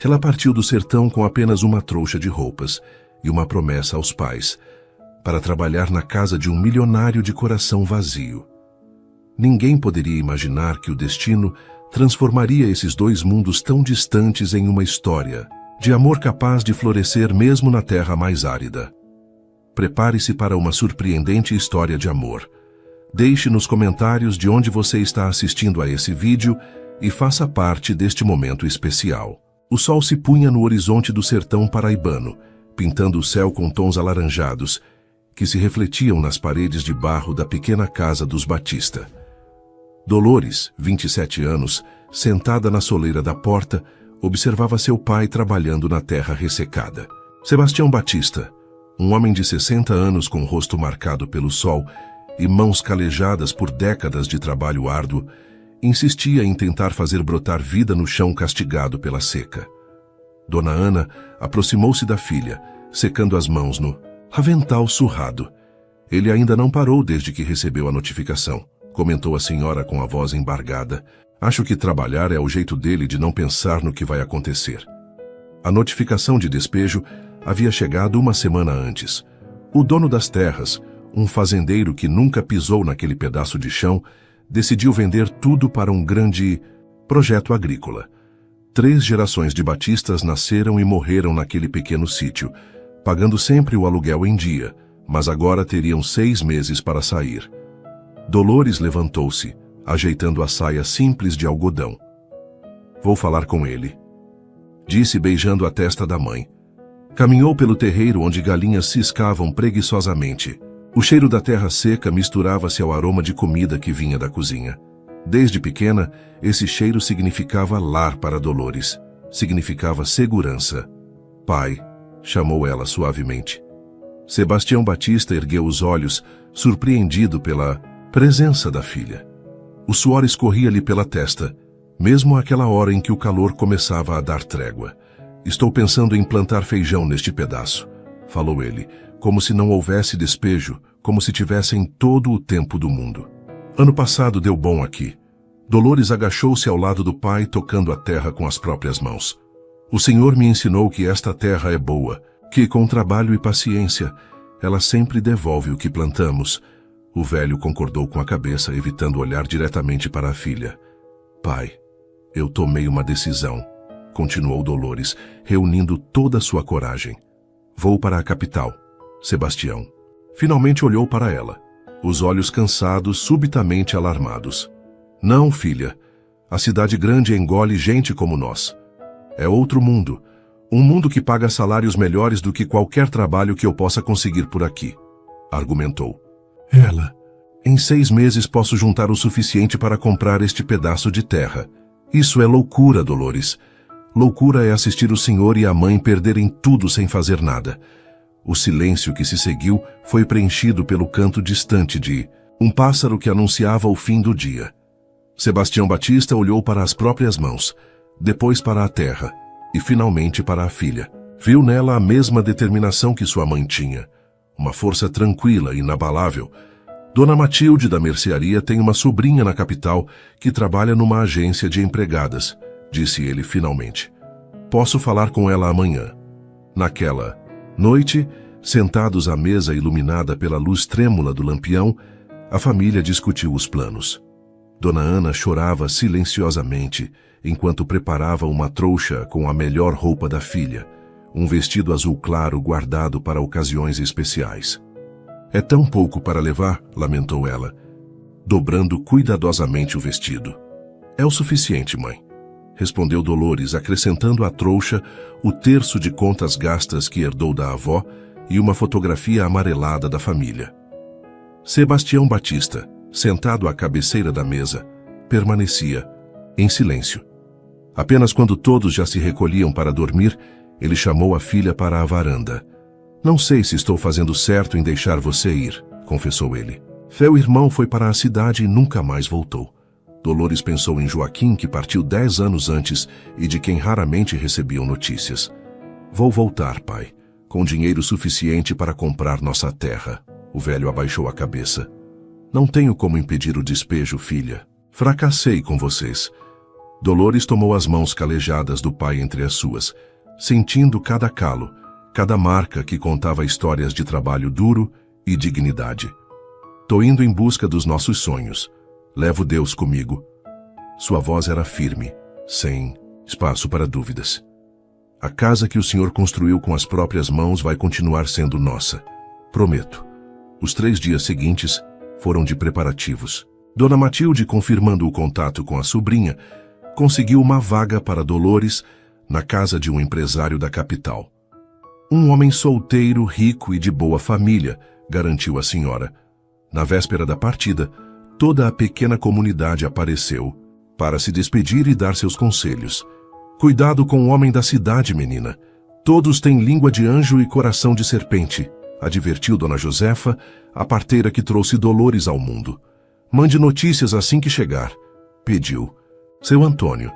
Ela partiu do sertão com apenas uma trouxa de roupas e uma promessa aos pais, para trabalhar na casa de um milionário de coração vazio. Ninguém poderia imaginar que o destino transformaria esses dois mundos tão distantes em uma história de amor capaz de florescer mesmo na terra mais árida. Prepare-se para uma surpreendente história de amor. Deixe nos comentários de onde você está assistindo a esse vídeo e faça parte deste momento especial. O sol se punha no horizonte do sertão paraibano, pintando o céu com tons alaranjados, que se refletiam nas paredes de barro da pequena casa dos Batista. Dolores, 27 anos, sentada na soleira da porta, observava seu pai trabalhando na terra ressecada. Sebastião Batista, um homem de 60 anos com o rosto marcado pelo sol e mãos calejadas por décadas de trabalho árduo, insistia em tentar fazer brotar vida no chão castigado pela seca. Dona Ana aproximou-se da filha, secando as mãos no avental surrado. Ele ainda não parou desde que recebeu a notificação, comentou a senhora com a voz embargada. Acho que trabalhar é o jeito dele de não pensar no que vai acontecer. A notificação de despejo havia chegado uma semana antes. O dono das terras, um fazendeiro que nunca pisou naquele pedaço de chão, decidiu vender tudo para um grande projeto agrícola. 3 gerações de Batistas nasceram e morreram naquele pequeno sítio, pagando sempre o aluguel em dia, mas agora teriam 6 meses para sair. Dolores levantou-se, ajeitando a saia simples de algodão. Vou falar com ele, disse beijando a testa da mãe. Caminhou pelo terreiro onde galinhas ciscavam preguiçosamente. O cheiro da terra seca misturava-se ao aroma de comida que vinha da cozinha. Desde pequena, esse cheiro significava lar para Dolores. Significava segurança. Pai, chamou ela suavemente. Sebastião Batista ergueu os olhos, surpreendido pela presença da filha. O suor escorria-lhe pela testa, mesmo àquela hora em que o calor começava a dar trégua. Estou pensando em plantar feijão neste pedaço, falou ele, como se não houvesse despejo, como se tivessem todo o tempo do mundo. Ano passado deu bom aqui. Dolores agachou-se ao lado do pai, tocando a terra com as próprias mãos. O Senhor me ensinou que esta terra é boa, que com trabalho e paciência, ela sempre devolve o que plantamos. O velho concordou com a cabeça, evitando olhar diretamente para a filha. Pai, eu tomei uma decisão, continuou Dolores, reunindo toda a sua coragem. Vou para a capital. Sebastião finalmente olhou para ela, os olhos cansados, subitamente alarmados. Não, filha. A cidade grande engole gente como nós. É outro mundo. Um mundo que paga salários melhores do que qualquer trabalho que eu possa conseguir por aqui, argumentou. Em 6 meses posso juntar o suficiente para comprar este pedaço de terra. Isso é loucura, Dolores. Loucura é assistir o senhor e a mãe perderem tudo sem fazer nada. O silêncio que se seguiu foi preenchido pelo canto distante de um pássaro que anunciava o fim do dia. Sebastião Batista olhou para as próprias mãos, depois para a terra e finalmente para a filha. Viu nela a mesma determinação que sua mãe tinha, uma força tranquila e inabalável. Dona Matilde da mercearia tem uma sobrinha na capital que trabalha numa agência de empregadas, disse ele finalmente. Posso falar com ela amanhã. Naquela noite, sentados à mesa iluminada pela luz trêmula do lampião, a família discutiu os planos. Dona Ana chorava silenciosamente enquanto preparava uma trouxa com a melhor roupa da filha, um vestido azul claro guardado para ocasiões especiais. É tão pouco para levar, lamentou ela, dobrando cuidadosamente o vestido. É o suficiente, mãe, respondeu Dolores, acrescentando à trouxa o terço de contas gastas que herdou da avó e uma fotografia amarelada da família. Sebastião Batista, sentado à cabeceira da mesa, permanecia em silêncio. Apenas quando todos já se recolhiam para dormir, ele chamou a filha para a varanda. Não sei se estou fazendo certo em deixar você ir, confessou ele. Seu irmão foi para a cidade e nunca mais voltou. Dolores pensou em Joaquim, que partiu 10 anos antes e de quem raramente recebiam notícias. Vou voltar, pai, com dinheiro suficiente para comprar nossa terra. O velho abaixou a cabeça. Não tenho como impedir o despejo, filha. Fracassei com vocês. Dolores tomou as mãos calejadas do pai entre as suas, sentindo cada calo, cada marca que contava histórias de trabalho duro e dignidade. Tô indo em busca dos nossos sonhos. Levo Deus comigo. Sua voz era firme, sem espaço para dúvidas. A casa que o Senhor construiu com as próprias mãos vai continuar sendo nossa. Prometo. Os 3 dias seguintes foram de preparativos. Dona Matilde, confirmando o contato com a sobrinha, conseguiu uma vaga para Dolores na casa de um empresário da capital. Um homem solteiro, rico e de boa família, garantiu a senhora. Na véspera da partida, toda a pequena comunidade apareceu para se despedir e dar seus conselhos. Cuidado com o homem da cidade, menina. Todos têm língua de anjo e coração de serpente, advertiu Dona Josefa, a parteira que trouxe Dolores ao mundo. Mande notícias assim que chegar, pediu. Seu Antônio,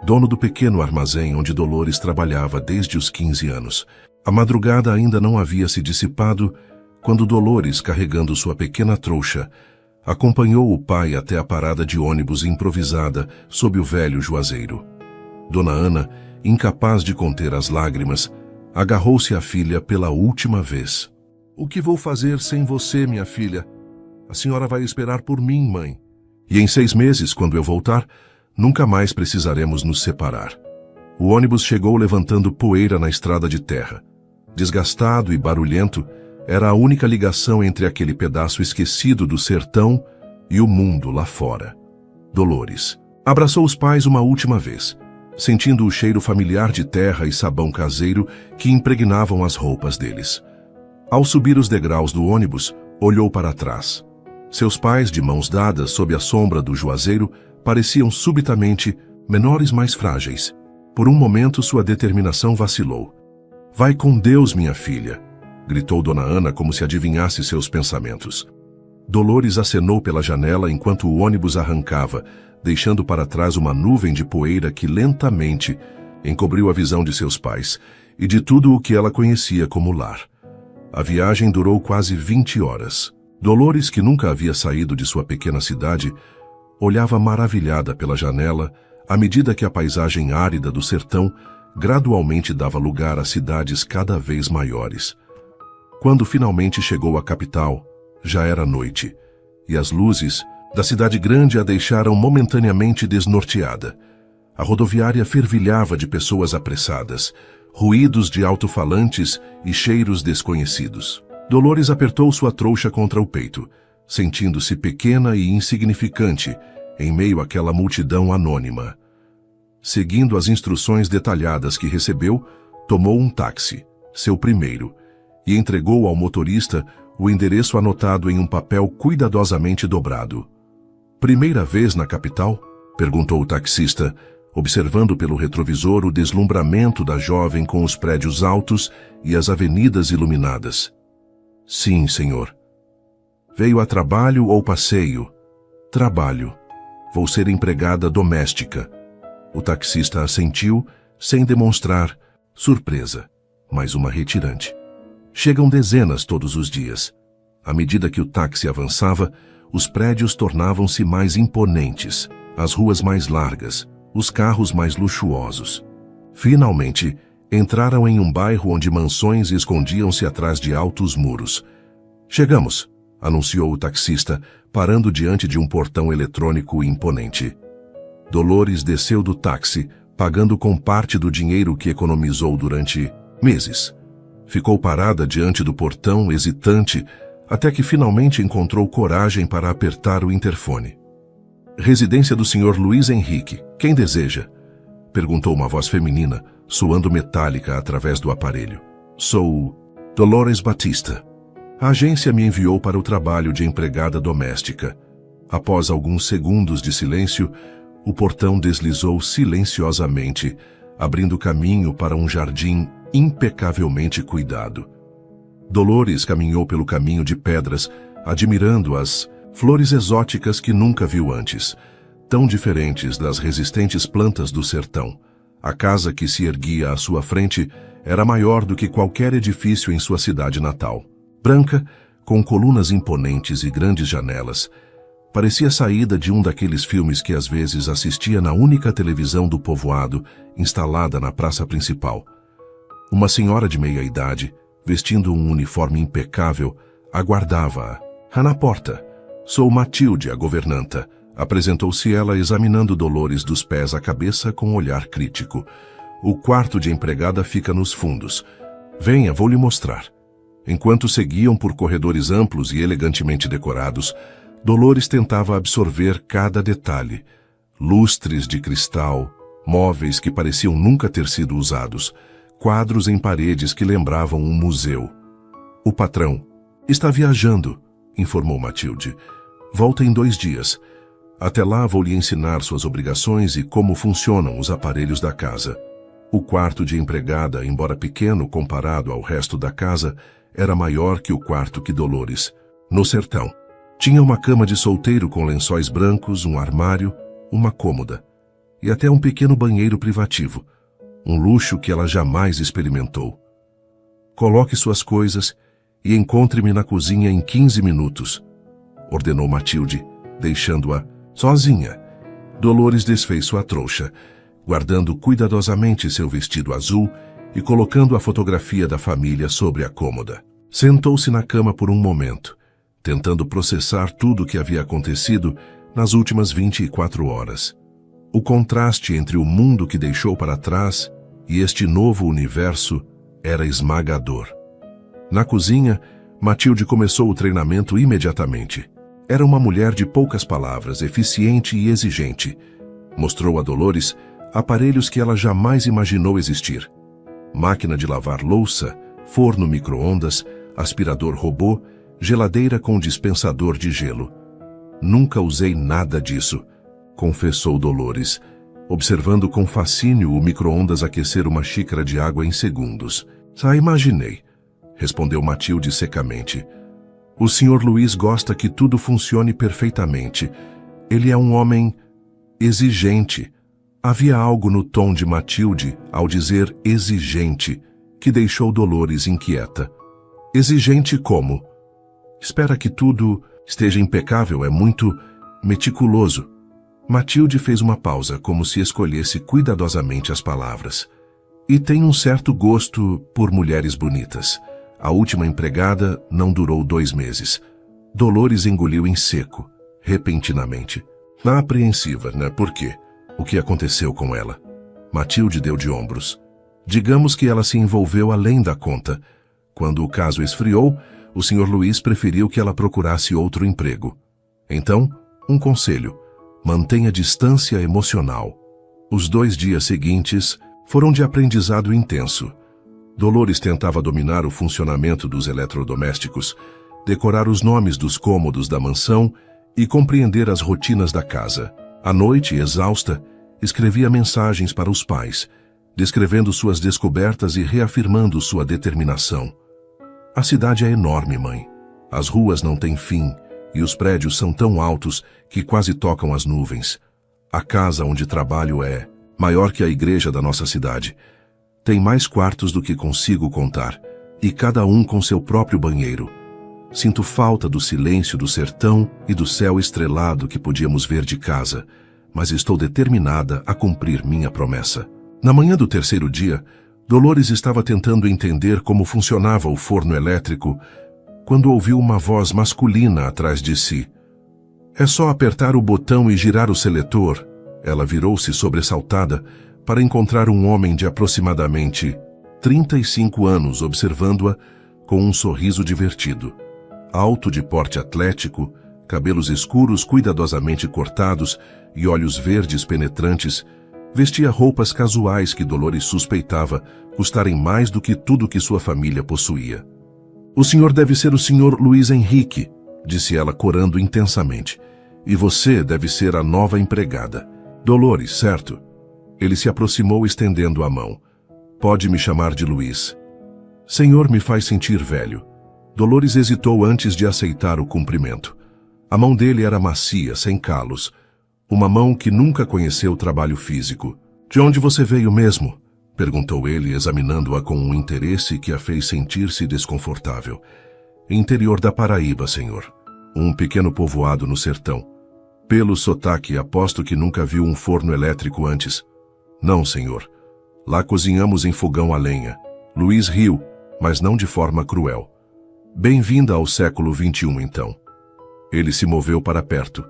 dono do pequeno armazém onde Dolores trabalhava desde os 15 anos. A madrugada ainda não havia se dissipado quando Dolores, carregando sua pequena trouxa, acompanhou o pai até a parada de ônibus improvisada sob o velho juazeiro. Dona Ana, incapaz de conter as lágrimas, agarrou-se à filha pela última vez. O que vou fazer sem você, minha filha? A senhora vai esperar por mim, mãe. E em 6 meses, quando eu voltar, nunca mais precisaremos nos separar. O ônibus chegou levantando poeira na estrada de terra. Desgastado e barulhento, era a única ligação entre aquele pedaço esquecido do sertão e o mundo lá fora. Dolores abraçou os pais uma última vez, sentindo o cheiro familiar de terra e sabão caseiro que impregnavam as roupas deles. Ao subir os degraus do ônibus, olhou para trás. Seus pais, de mãos dadas sob a sombra do juazeiro, pareciam subitamente menores, mais frágeis. Por um momento, sua determinação vacilou. Vai com Deus, minha filha, gritou Dona Ana como se adivinhasse seus pensamentos. Dolores acenou pela janela enquanto o ônibus arrancava, deixando para trás uma nuvem de poeira que lentamente encobriu a visão de seus pais e de tudo o que ela conhecia como lar. A viagem durou quase 20 horas. Dolores, que nunca havia saído de sua pequena cidade, olhava maravilhada pela janela à medida que a paisagem árida do sertão gradualmente dava lugar a cidades cada vez maiores. Quando finalmente chegou à capital, já era noite, e as luzes da cidade grande a deixaram momentaneamente desnorteada. A rodoviária fervilhava de pessoas apressadas, ruídos de alto-falantes e cheiros desconhecidos. Dolores apertou sua trouxa contra o peito, sentindo-se pequena e insignificante em meio àquela multidão anônima. Seguindo as instruções detalhadas que recebeu, tomou um táxi, seu primeiro, e entregou ao motorista o endereço anotado em um papel cuidadosamente dobrado. Primeira vez na capital? Perguntou o taxista, observando pelo retrovisor o deslumbramento da jovem com os prédios altos e as avenidas iluminadas. Sim, senhor. Veio a trabalho ou passeio? Trabalho. Vou ser empregada doméstica. O taxista assentiu, sem demonstrar surpresa, mas uma retirante. Chegam dezenas todos os dias. À medida que o táxi avançava, os prédios tornavam-se mais imponentes, as ruas mais largas, os carros mais luxuosos. Finalmente, entraram em um bairro onde mansões escondiam-se atrás de altos muros. Chegamos, anunciou o taxista, parando diante de um portão eletrônico imponente. Dolores desceu do táxi, pagando com parte do dinheiro que economizou durante meses. Ficou parada diante do portão, hesitante, até que finalmente encontrou coragem para apertar o interfone. Residência do Sr. Luiz Henrique. Quem deseja? Perguntou uma voz feminina, soando metálica através do aparelho. Sou Dolores Batista. A agência me enviou para o trabalho de empregada doméstica. Após alguns segundos de silêncio, o portão deslizou silenciosamente, abrindo caminho para um jardim impecavelmente cuidado. Dolores caminhou pelo caminho de pedras, admirando as flores exóticas que nunca viu antes, tão diferentes das resistentes plantas do sertão. A casa que se erguia à sua frente era maior do que qualquer edifício em sua cidade natal. Branca, com colunas imponentes e grandes janelas, Parecia saída de um daqueles filmes que às vezes assistia na única televisão do povoado, instalada na praça principal. Uma senhora de meia idade, vestindo um uniforme impecável, aguardava-a. Na porta. Sou Matilde, a governanta. Apresentou-se ela examinando Dolores dos pés à cabeça com um olhar crítico. O quarto de empregada fica nos fundos. Venha, vou lhe mostrar. Enquanto seguiam por corredores amplos e elegantemente decorados, Dolores tentava absorver cada detalhe. Lustres de cristal, móveis que pareciam nunca ter sido usados, quadros em paredes que lembravam um museu. O patrão está viajando, informou Matilde. Volta em 2 dias. Até lá vou lhe ensinar suas obrigações e como funcionam os aparelhos da casa. O quarto de empregada, embora pequeno comparado ao resto da casa, era maior que o quarto que Dolores. No sertão. Tinha uma cama de solteiro com lençóis brancos, um armário, uma cômoda e até um pequeno banheiro privativo, um luxo que ela jamais experimentou. Coloque suas coisas e encontre-me na cozinha em 15 minutos, ordenou Matilde, deixando-a sozinha. Dolores desfez sua trouxa, guardando cuidadosamente seu vestido azul e colocando a fotografia da família sobre a cômoda. Sentou-se na cama por um momento, tentando processar tudo o que havia acontecido nas últimas 24 horas. O contraste entre o mundo que deixou para trás e este novo universo era esmagador. Na cozinha, Matilde começou o treinamento imediatamente. Era uma mulher de poucas palavras, eficiente e exigente. Mostrou a Dolores aparelhos que ela jamais imaginou existir. Máquina de lavar louça, forno micro-ondas, aspirador robô, geladeira com dispensador de gelo. Nunca usei nada disso, confessou Dolores, observando com fascínio o micro-ondas aquecer uma xícara de água em segundos. Imaginei, respondeu Matilde secamente. O Sr. Luiz gosta que tudo funcione perfeitamente. Ele é um homem exigente. Havia algo no tom de Matilde ao dizer exigente que deixou Dolores inquieta. Exigente como? Espera que tudo esteja impecável, é muito meticuloso. Matilde fez uma pausa, como se escolhesse cuidadosamente as palavras. E tem um certo gosto por mulheres bonitas. A última empregada não durou 2 meses. Dolores engoliu em seco, repentinamente. Apreensiva, né? Por quê? O que aconteceu com ela? Matilde deu de ombros. Digamos que ela se envolveu além da conta. Quando o caso esfriou, o Sr. Luiz preferiu que ela procurasse outro emprego. Então, um conselho: mantenha distância emocional. Os 2 dias seguintes foram de aprendizado intenso. Dolores tentava dominar o funcionamento dos eletrodomésticos, decorar os nomes dos cômodos da mansão e compreender as rotinas da casa. À noite, exausta, escrevia mensagens para os pais, descrevendo suas descobertas e reafirmando sua determinação. A cidade é enorme, mãe. As ruas não têm fim e os prédios são tão altos que quase tocam as nuvens. A casa onde trabalho é maior que a igreja da nossa cidade. Tem mais quartos do que consigo contar, e cada um com seu próprio banheiro. Sinto falta do silêncio do sertão e do céu estrelado que podíamos ver de casa, mas estou determinada a cumprir minha promessa. Na manhã do 3º dia, Dolores estava tentando entender como funcionava o forno elétrico quando ouviu uma voz masculina atrás de si. É só apertar o botão e girar o seletor. Ela virou-se sobressaltada para encontrar um homem de aproximadamente 35 anos observando-a com um sorriso divertido. Alto, de porte atlético, cabelos escuros cuidadosamente cortados e olhos verdes penetrantes, vestia roupas casuais que Dolores suspeitava custarem mais do que tudo que sua família possuía. O senhor deve ser o Sr. Luiz Henrique, disse ela corando intensamente. E você deve ser a nova empregada. Dolores, certo? Ele se aproximou estendendo a mão. Pode me chamar de Luiz. Senhor me faz sentir velho. Dolores hesitou antes de aceitar o cumprimento. A mão dele era macia, sem calos. Uma mão que nunca conheceu trabalho físico. De onde você veio mesmo? Perguntou ele, examinando-a com um interesse que a fez sentir-se desconfortável. Interior da Paraíba, senhor. Um pequeno povoado no sertão. Pelo sotaque, aposto que nunca viu um forno elétrico antes. Não, senhor. Lá cozinhamos em fogão a lenha. Luiz riu, mas não de forma cruel. Bem-vinda ao século XXI, então. Ele se moveu para perto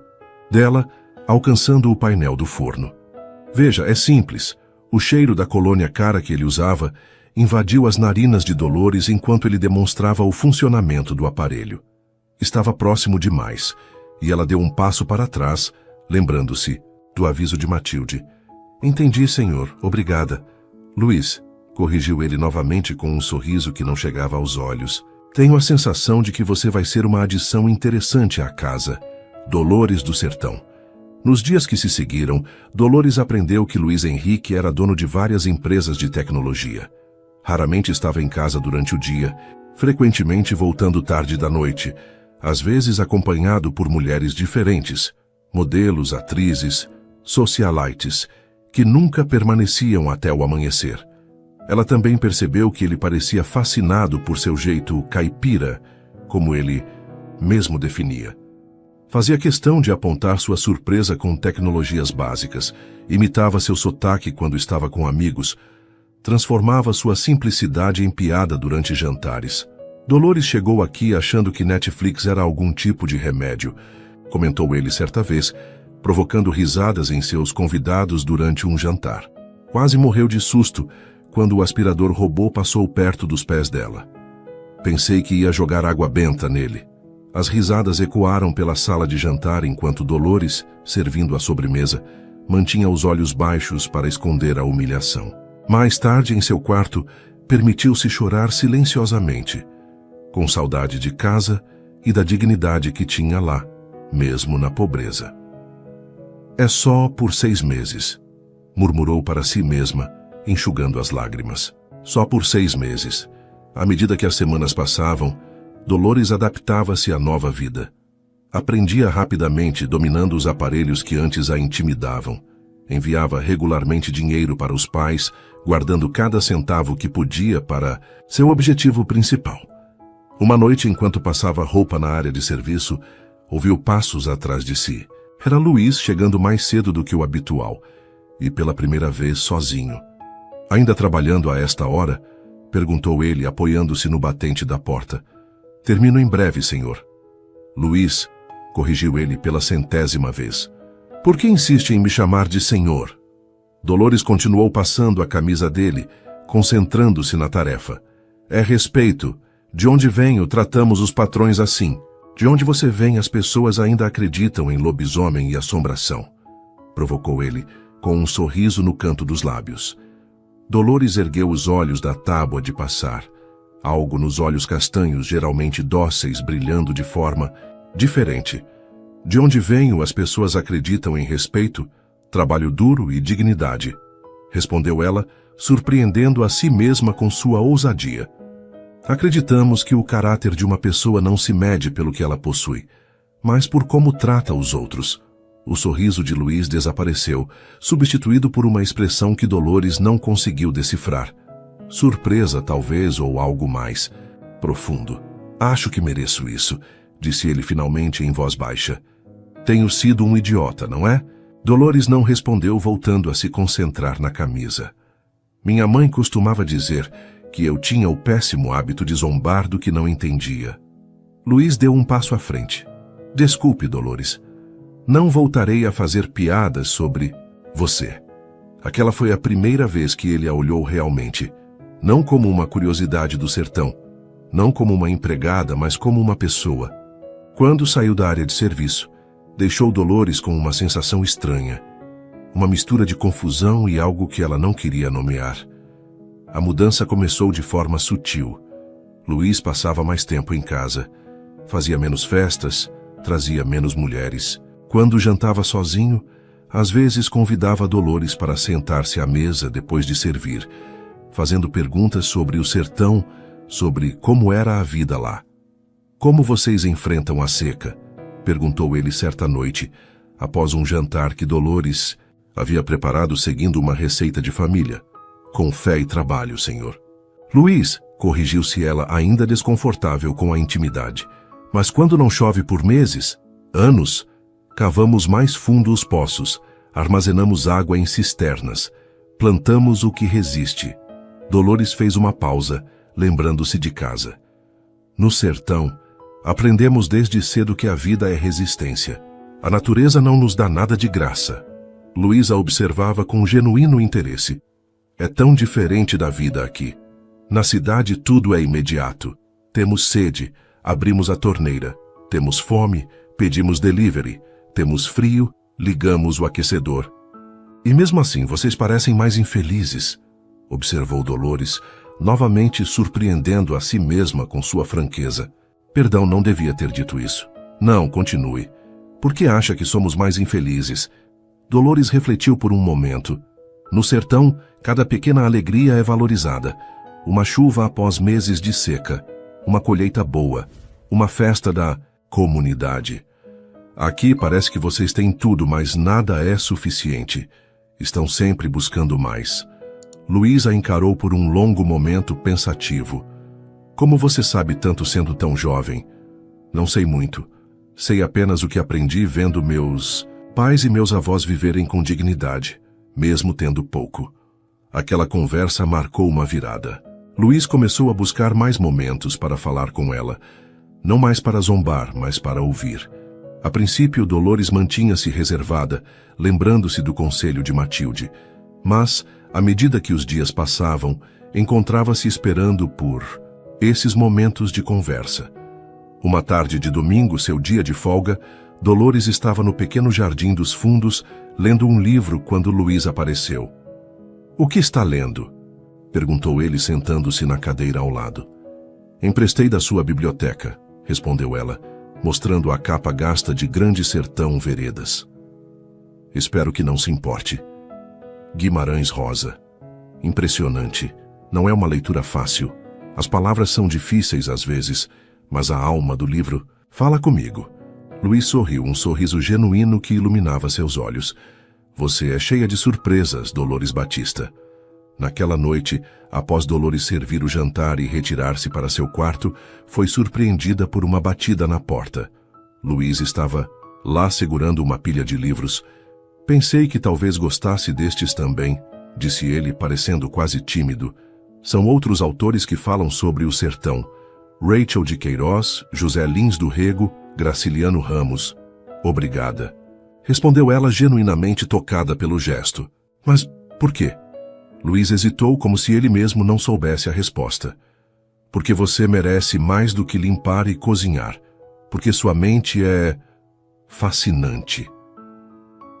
dela, alcançando o painel do forno. Veja, é simples. O cheiro da colônia cara que ele usava invadiu as narinas de Dolores enquanto ele demonstrava o funcionamento do aparelho. Estava próximo demais, e ela deu um passo para trás, lembrando-se do aviso de Matilde. Entendi, senhor. Obrigada. Luiz, corrigiu ele novamente com um sorriso que não chegava aos olhos. Tenho a sensação de que você vai ser uma adição interessante à casa. Dolores do Sertão. Nos dias que se seguiram, Dolores aprendeu que Luiz Henrique era dono de várias empresas de tecnologia. Raramente estava em casa durante o dia, frequentemente voltando tarde da noite, às vezes acompanhado por mulheres diferentes, modelos, atrizes, socialites, que nunca permaneciam até o amanhecer. Ela também percebeu que ele parecia fascinado por seu jeito caipira, como ele mesmo definia. Fazia questão de apontar sua surpresa com tecnologias básicas, imitava seu sotaque quando estava com amigos, transformava sua simplicidade em piada durante jantares. Dolores chegou aqui achando que Netflix era algum tipo de remédio, comentou ele certa vez, provocando risadas em seus convidados durante um jantar. Quase morreu de susto quando o aspirador robô passou perto dos pés dela. Pensei que ia jogar água benta nele. As risadas ecoaram pela sala de jantar enquanto Dolores, servindo a sobremesa, mantinha os olhos baixos para esconder a humilhação. Mais tarde, em seu quarto, permitiu-se chorar silenciosamente, com saudade de casa e da dignidade que tinha lá, mesmo na pobreza. É só por 6 meses, murmurou para si mesma, enxugando as lágrimas. Só por 6 meses. À medida que as semanas passavam, Dolores adaptava-se à nova vida. Aprendia rapidamente, dominando os aparelhos que antes a intimidavam. Enviava regularmente dinheiro para os pais, guardando cada centavo que podia para seu objetivo principal. Uma noite, enquanto passava roupa na área de serviço, ouviu passos atrás de si. Era Luiz chegando mais cedo do que o habitual, e pela primeira vez sozinho. Ainda trabalhando a esta hora? Perguntou ele, apoiando-se no batente da porta. Termino em breve, senhor. Luiz, corrigiu ele pela 100ª vez. Por que insiste em me chamar de senhor? Dolores continuou passando a camisa dele, concentrando-se na tarefa. É respeito. De onde venho, tratamos os patrões assim. De onde você vem, as pessoas ainda acreditam em lobisomem e assombração. Provocou ele, com um sorriso no canto dos lábios. Dolores ergueu os olhos da tábua de passar. Algo nos olhos castanhos, geralmente dóceis, brilhando de forma diferente. De onde venho, as pessoas acreditam em respeito, trabalho duro e dignidade. Respondeu ela, surpreendendo a si mesma com sua ousadia. Acreditamos que o caráter de uma pessoa não se mede pelo que ela possui, mas por como trata os outros. O sorriso de Luiz desapareceu, substituído por uma expressão que Dolores não conseguiu decifrar. Surpresa, talvez, ou algo mais profundo. Acho que mereço isso, disse ele finalmente em voz baixa. Tenho sido um idiota, não é? Dolores não respondeu, voltando a se concentrar na camisa. Minha mãe costumava dizer que eu tinha o péssimo hábito de zombar do que não entendia. Luiz deu um passo à frente. Desculpe, Dolores. Não voltarei a fazer piadas sobre você. Aquela foi a primeira vez que ele a olhou realmente, não como uma curiosidade do sertão, não como uma empregada, mas como uma pessoa. Quando saiu da área de serviço, deixou Dolores com uma sensação estranha, uma mistura de confusão e algo que ela não queria nomear. A mudança começou de forma sutil. Luiz passava mais tempo em casa, fazia menos festas, trazia menos mulheres. Quando jantava sozinho, às vezes convidava Dolores para sentar-se à mesa depois de servir, fazendo perguntas sobre o sertão, sobre como era a vida lá. Como vocês enfrentam a seca? Perguntou ele certa noite, após um jantar que Dolores havia preparado seguindo uma receita de família. Com fé e trabalho, senhor. Luiz, corrigiu-se ela ainda desconfortável com a intimidade. Mas quando não chove por meses, anos, Cavamos mais fundo os poços, armazenamos água em cisternas, plantamos o que resiste. Dolores fez uma pausa, lembrando-se de casa. No sertão, aprendemos desde cedo que a vida é resistência. A natureza não nos dá nada de graça. Luísa observava com genuíno interesse. É tão diferente da vida aqui. Na cidade tudo é imediato. Temos sede, abrimos a torneira. Temos fome, pedimos delivery. Temos frio, ligamos o aquecedor. E mesmo assim, vocês parecem mais infelizes, observou Dolores, novamente surpreendendo a si mesma com sua franqueza. Perdão, não devia ter dito isso. Não, continue. Por que acha que somos mais infelizes? Dolores refletiu por um momento. No sertão, cada pequena alegria é valorizada. Uma chuva após meses de seca, uma colheita boa, uma festa da comunidade. Aqui parece que vocês têm tudo, mas nada é suficiente. Estão sempre buscando mais. Luísa encarou por um longo momento pensativo. Como você sabe tanto sendo tão jovem? Não sei muito. Sei apenas o que aprendi vendo meus pais e meus avós viverem com dignidade, mesmo tendo pouco. Aquela conversa marcou uma virada. Luiz começou a buscar mais momentos para falar com ela. Não mais para zombar, mas para ouvir. A princípio, Dolores mantinha-se reservada, lembrando-se do conselho de Matilde. Mas, à medida que os dias passavam, encontrava-se esperando por esses momentos de conversa. Uma tarde de domingo, seu dia de folga, Dolores estava no pequeno jardim dos fundos, lendo um livro quando Luiz apareceu. "O que está lendo?" perguntou ele, sentando-se na cadeira ao lado. "Emprestei da sua biblioteca", respondeu ela, mostrando a capa gasta de Grande Sertão Veredas. "Espero que não se importe." Guimarães Rosa. Impressionante. Não é uma leitura fácil. As palavras são difíceis às vezes, mas a alma do livro fala comigo. Luiz sorriu, um sorriso genuíno que iluminava seus olhos. "Você é cheia de surpresas, Dolores Batista." Naquela noite, após Dolores servir o jantar e retirar-se para seu quarto, foi surpreendida por uma batida na porta. Luiz estava lá segurando uma pilha de livros. "Pensei que talvez gostasse destes também", disse ele, parecendo quase tímido. "São outros autores que falam sobre o sertão. Rachel de Queiroz, José Lins do Rego, Graciliano Ramos." "Obrigada", respondeu ela, genuinamente tocada pelo gesto. "Mas por quê?" Luiz hesitou, como se ele mesmo não soubesse a resposta. "Porque você merece mais do que limpar e cozinhar. Porque sua mente é fascinante."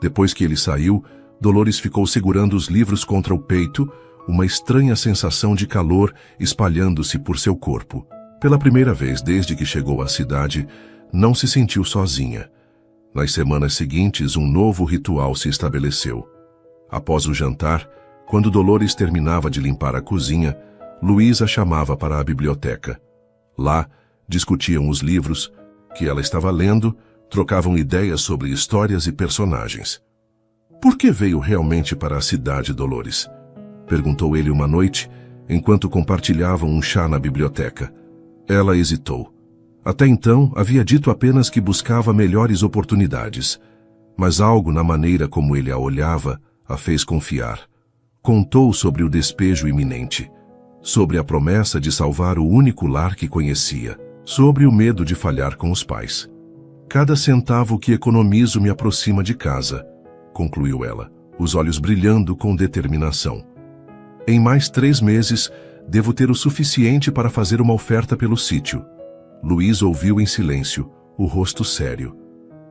Depois que ele saiu, Dolores ficou segurando os livros contra o peito, uma estranha sensação de calor espalhando-se por seu corpo. Pela primeira vez desde que chegou à cidade, não se sentiu sozinha. Nas semanas seguintes, um novo ritual se estabeleceu. Após o jantar, quando Dolores terminava de limpar a cozinha, Luísa chamava para a biblioteca. Lá, discutiam os livros que ela estava lendo, trocavam ideias sobre histórias e personagens. "Por que veio realmente para a cidade, Dolores?" perguntou ele uma noite, enquanto compartilhavam um chá na biblioteca. Ela hesitou. Até então, havia dito apenas que buscava melhores oportunidades, mas algo na maneira como ele a olhava a fez confiar. Contou sobre o despejo iminente, sobre a promessa de salvar o único lar que conhecia, sobre o medo de falhar com os pais. "Cada centavo que economizo me aproxima de casa", concluiu ela, os olhos brilhando com determinação. "Em mais 3 meses, devo ter o suficiente para fazer uma oferta pelo sítio." Luiz ouviu em silêncio, o rosto sério.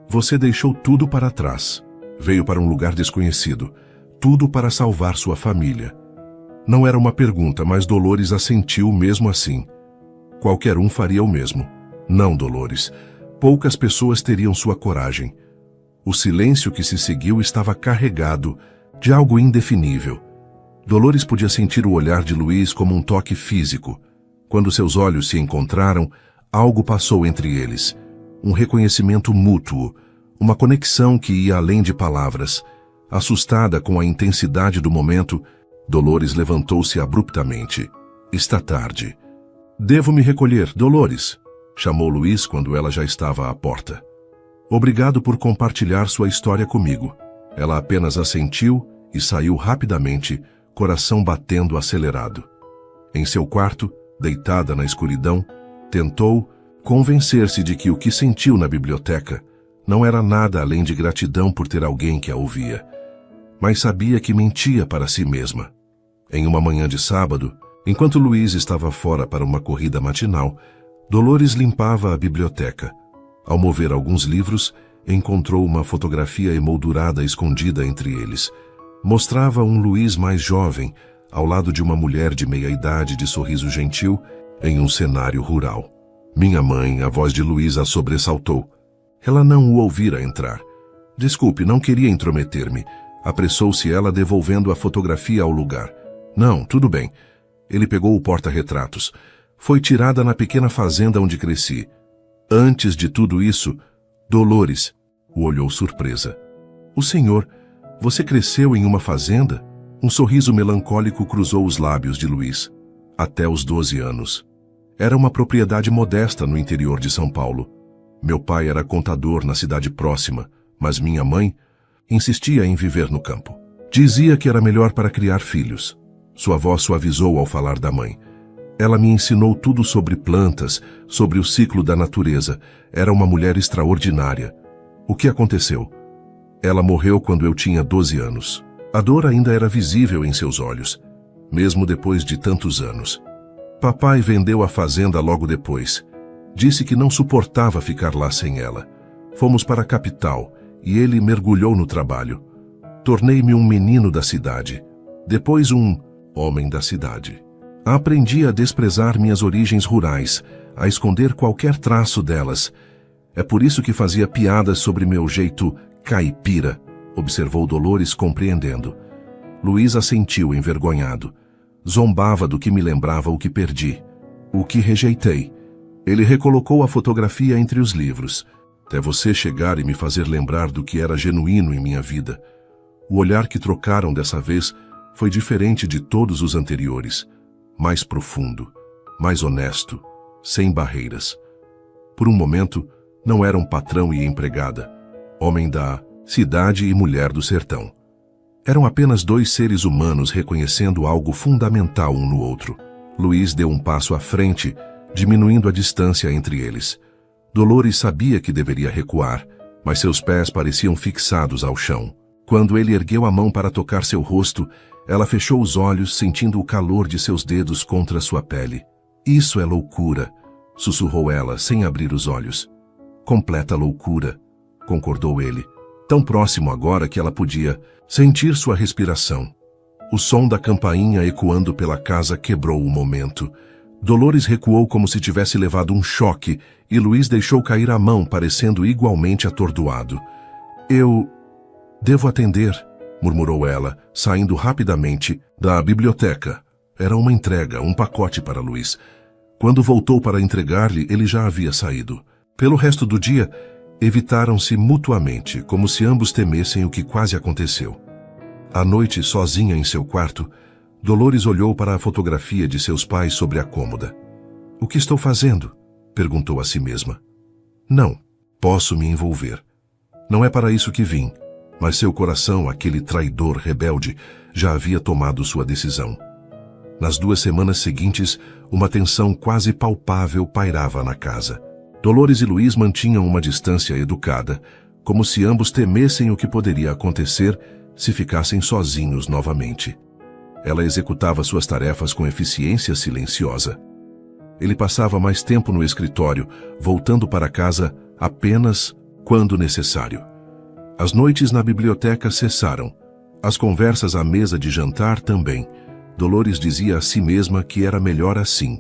"Você deixou tudo para trás. Veio para um lugar desconhecido. Tudo para salvar sua família." Não era uma pergunta, mas Dolores assentiu mesmo assim. Qualquer um faria o mesmo. Não, Dolores. Poucas pessoas teriam sua coragem. O silêncio que se seguiu estava carregado de algo indefinível. Dolores podia sentir o olhar de Luiz como um toque físico. Quando seus olhos se encontraram, algo passou entre eles. Um reconhecimento mútuo, uma conexão que ia além de palavras. Assustada com a intensidade do momento, Dolores levantou-se abruptamente. "Está tarde." "Devo me recolher, Dolores", chamou Luiz quando ela já estava à porta. Obrigado por compartilhar sua história comigo. Ela apenas assentiu e saiu rapidamente, coração batendo acelerado. Em seu quarto, deitada na escuridão, tentou convencer-se de que o que sentiu na biblioteca não era nada além de gratidão por ter alguém que a ouvia, mas sabia que mentia para si mesma. Em uma manhã de sábado, enquanto Luiz estava fora para uma corrida matinal, Dolores limpava a biblioteca. Ao mover alguns livros, encontrou uma fotografia emoldurada escondida entre eles. Mostrava um Luiz mais jovem, ao lado de uma mulher de meia-idade de sorriso gentil, em um cenário rural. Minha mãe, a voz de Luiz, a sobressaltou. Ela não o ouvira entrar. Desculpe, não queria intrometer-me. Apressou-se ela, devolvendo a fotografia ao lugar. Não, tudo bem. Ele pegou o porta-retratos. Foi tirada na pequena fazenda onde cresci. Antes de tudo isso, Dolores o olhou surpresa. O senhor, você cresceu em uma fazenda? Um sorriso melancólico cruzou os lábios de Luiz. Até os 12 anos. Era uma propriedade modesta no interior de São Paulo. Meu pai era contador na cidade próxima, mas minha mãe insistia em viver no campo. Dizia que era melhor para criar filhos. Sua voz suavizou ao falar da mãe. Ela me ensinou tudo sobre plantas, sobre o ciclo da natureza. Era uma mulher extraordinária. O que aconteceu? Ela morreu quando eu tinha 12 anos. A dor ainda era visível em seus olhos, mesmo depois de tantos anos. Papai vendeu a fazenda logo depois. Disse que não suportava ficar lá sem ela. Fomos para a capital e ele mergulhou no trabalho. Tornei-me um menino da cidade. Depois um homem da cidade. Aprendi a desprezar minhas origens rurais, a esconder qualquer traço delas. É por isso que fazia piadas sobre meu jeito caipira, observou Dolores compreendendo. Luiz assentiu envergonhado. Zombava do que me lembrava o que perdi, o que rejeitei. Ele recolocou a fotografia entre os livros, até você chegar e me fazer lembrar do que era genuíno em minha vida. O olhar que trocaram dessa vez foi diferente de todos os anteriores, mais profundo, mais honesto, sem barreiras. Por um momento, não eram patrão e empregada, homem da cidade e mulher do sertão. Eram apenas dois seres humanos reconhecendo algo fundamental um no outro. Luiz deu um passo à frente, diminuindo a distância entre eles. Dolores sabia que deveria recuar, mas seus pés pareciam fixados ao chão. Quando ele ergueu a mão para tocar seu rosto, ela fechou os olhos, sentindo o calor de seus dedos contra sua pele. Isso é loucura, sussurrou ela, sem abrir os olhos. Completa loucura, concordou ele. Tão próximo agora que ela podia sentir sua respiração. O som da campainha ecoando pela casa quebrou o momento. Dolores recuou como se tivesse levado um choque e Luiz deixou cair a mão, parecendo igualmente atordoado. Eu devo atender, murmurou ela, saindo rapidamente da biblioteca. Era uma entrega, um pacote para Luiz. Quando voltou para entregar-lhe, ele já havia saído. Pelo resto do dia, evitaram-se mutuamente, como se ambos temessem o que quase aconteceu. À noite, sozinha em seu quarto, Dolores olhou para a fotografia de seus pais sobre a cômoda. O que estou fazendo? Perguntou a si mesma. Não, posso me envolver. Não é para isso que vim, mas seu coração, aquele traidor rebelde, já havia tomado sua decisão. Nas 2 semanas seguintes, uma tensão quase palpável pairava na casa. Dolores e Luiz mantinham uma distância educada, como se ambos temessem o que poderia acontecer se ficassem sozinhos novamente. Ela executava suas tarefas com eficiência silenciosa. Ele passava mais tempo no escritório, voltando para casa apenas quando necessário. As noites na biblioteca cessaram. As conversas à mesa de jantar também. Dolores dizia a si mesma que era melhor assim,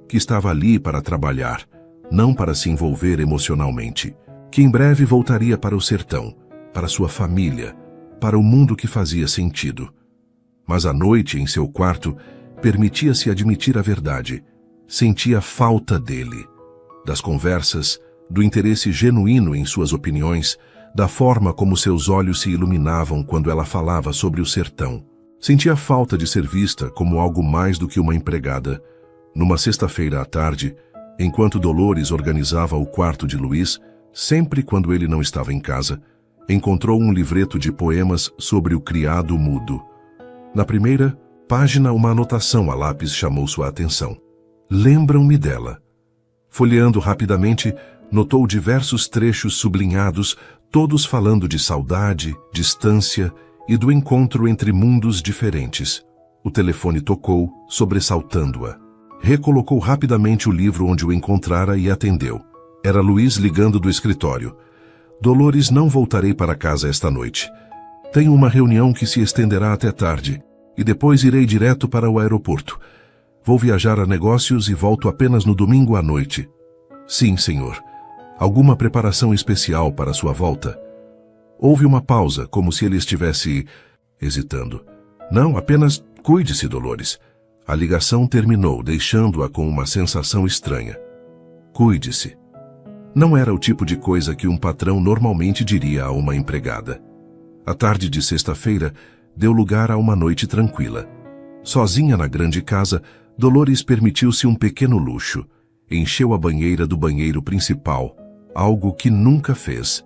que estava ali para trabalhar, não para se envolver emocionalmente, que em breve voltaria para o sertão, para sua família, para o mundo que fazia sentido. Mas à noite, em seu quarto, permitia-se admitir a verdade. Sentia falta dele, das conversas, do interesse genuíno em suas opiniões, da forma como seus olhos se iluminavam quando ela falava sobre o sertão. Sentia falta de ser vista como algo mais do que uma empregada. Numa sexta-feira à tarde, enquanto Dolores organizava o quarto de Luiz, Sempre quando ele não estava em casa, encontrou um livreto de poemas sobre o criado mudo. Na primeira página, uma anotação a lápis chamou sua atenção. Lembram-me dela. Folheando rapidamente, notou diversos trechos sublinhados, todos falando de saudade, distância e do encontro entre mundos diferentes. O telefone tocou, sobressaltando-a. Recolocou rapidamente o livro onde o encontrara e atendeu. Era Luiz ligando do escritório. Dolores, não voltarei para casa esta noite. Tenho uma reunião que se estenderá até tarde, e depois irei direto para o aeroporto. Vou viajar a negócios e volto apenas no domingo à noite. Sim, senhor. Alguma preparação especial para sua volta? Houve uma pausa, como se ele estivesse hesitando. Não, apenas cuide-se, Dolores. A ligação terminou, deixando-a com uma sensação estranha. Cuide-se. Não era o tipo de coisa que um patrão normalmente diria a uma empregada. A tarde de sexta-feira deu lugar a uma noite tranquila. Sozinha na grande casa, Dolores permitiu-se um pequeno luxo. Encheu a banheira do banheiro principal, algo que nunca fez,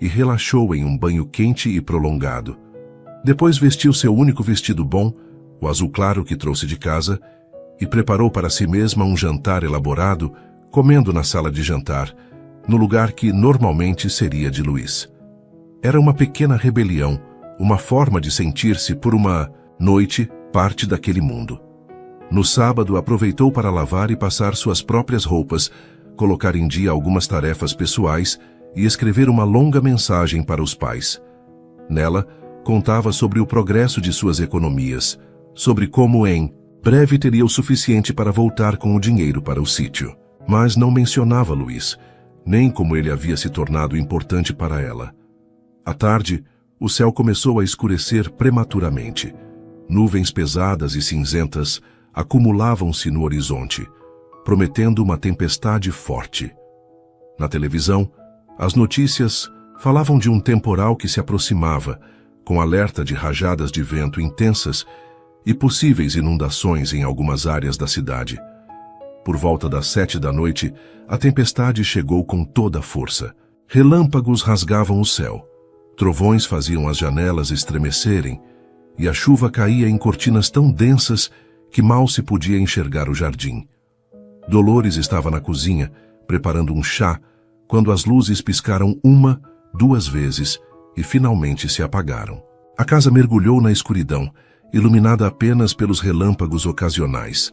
e relaxou em um banho quente e prolongado. Depois vestiu seu único vestido bom, o azul claro que trouxe de casa, e preparou para si mesma um jantar elaborado, comendo na sala de jantar, no lugar que normalmente seria de Luiz. Era uma pequena rebelião, uma forma de sentir-se por uma noite parte daquele mundo. No sábado, aproveitou para lavar e passar suas próprias roupas, colocar em dia algumas tarefas pessoais e escrever uma longa mensagem para os pais. Nela, contava sobre o progresso de suas economias, sobre como em breve teria o suficiente para voltar com o dinheiro para o sítio. Mas não mencionava Luiz, nem como ele havia se tornado importante para ela. À tarde, o céu começou a escurecer prematuramente. Nuvens pesadas e cinzentas acumulavam-se no horizonte, prometendo uma tempestade forte. Na televisão, as notícias falavam de um temporal que se aproximava, com alerta de rajadas de vento intensas e possíveis inundações em algumas áreas da cidade. Por volta das 7 da noite, a tempestade chegou com toda a força. Relâmpagos rasgavam o céu, trovões faziam as janelas estremecerem, e a chuva caía em cortinas tão densas que mal se podia enxergar o jardim. Dolores estava na cozinha, preparando um chá, quando as luzes piscaram uma, duas vezes e finalmente se apagaram. A casa mergulhou na escuridão, iluminada apenas pelos relâmpagos ocasionais.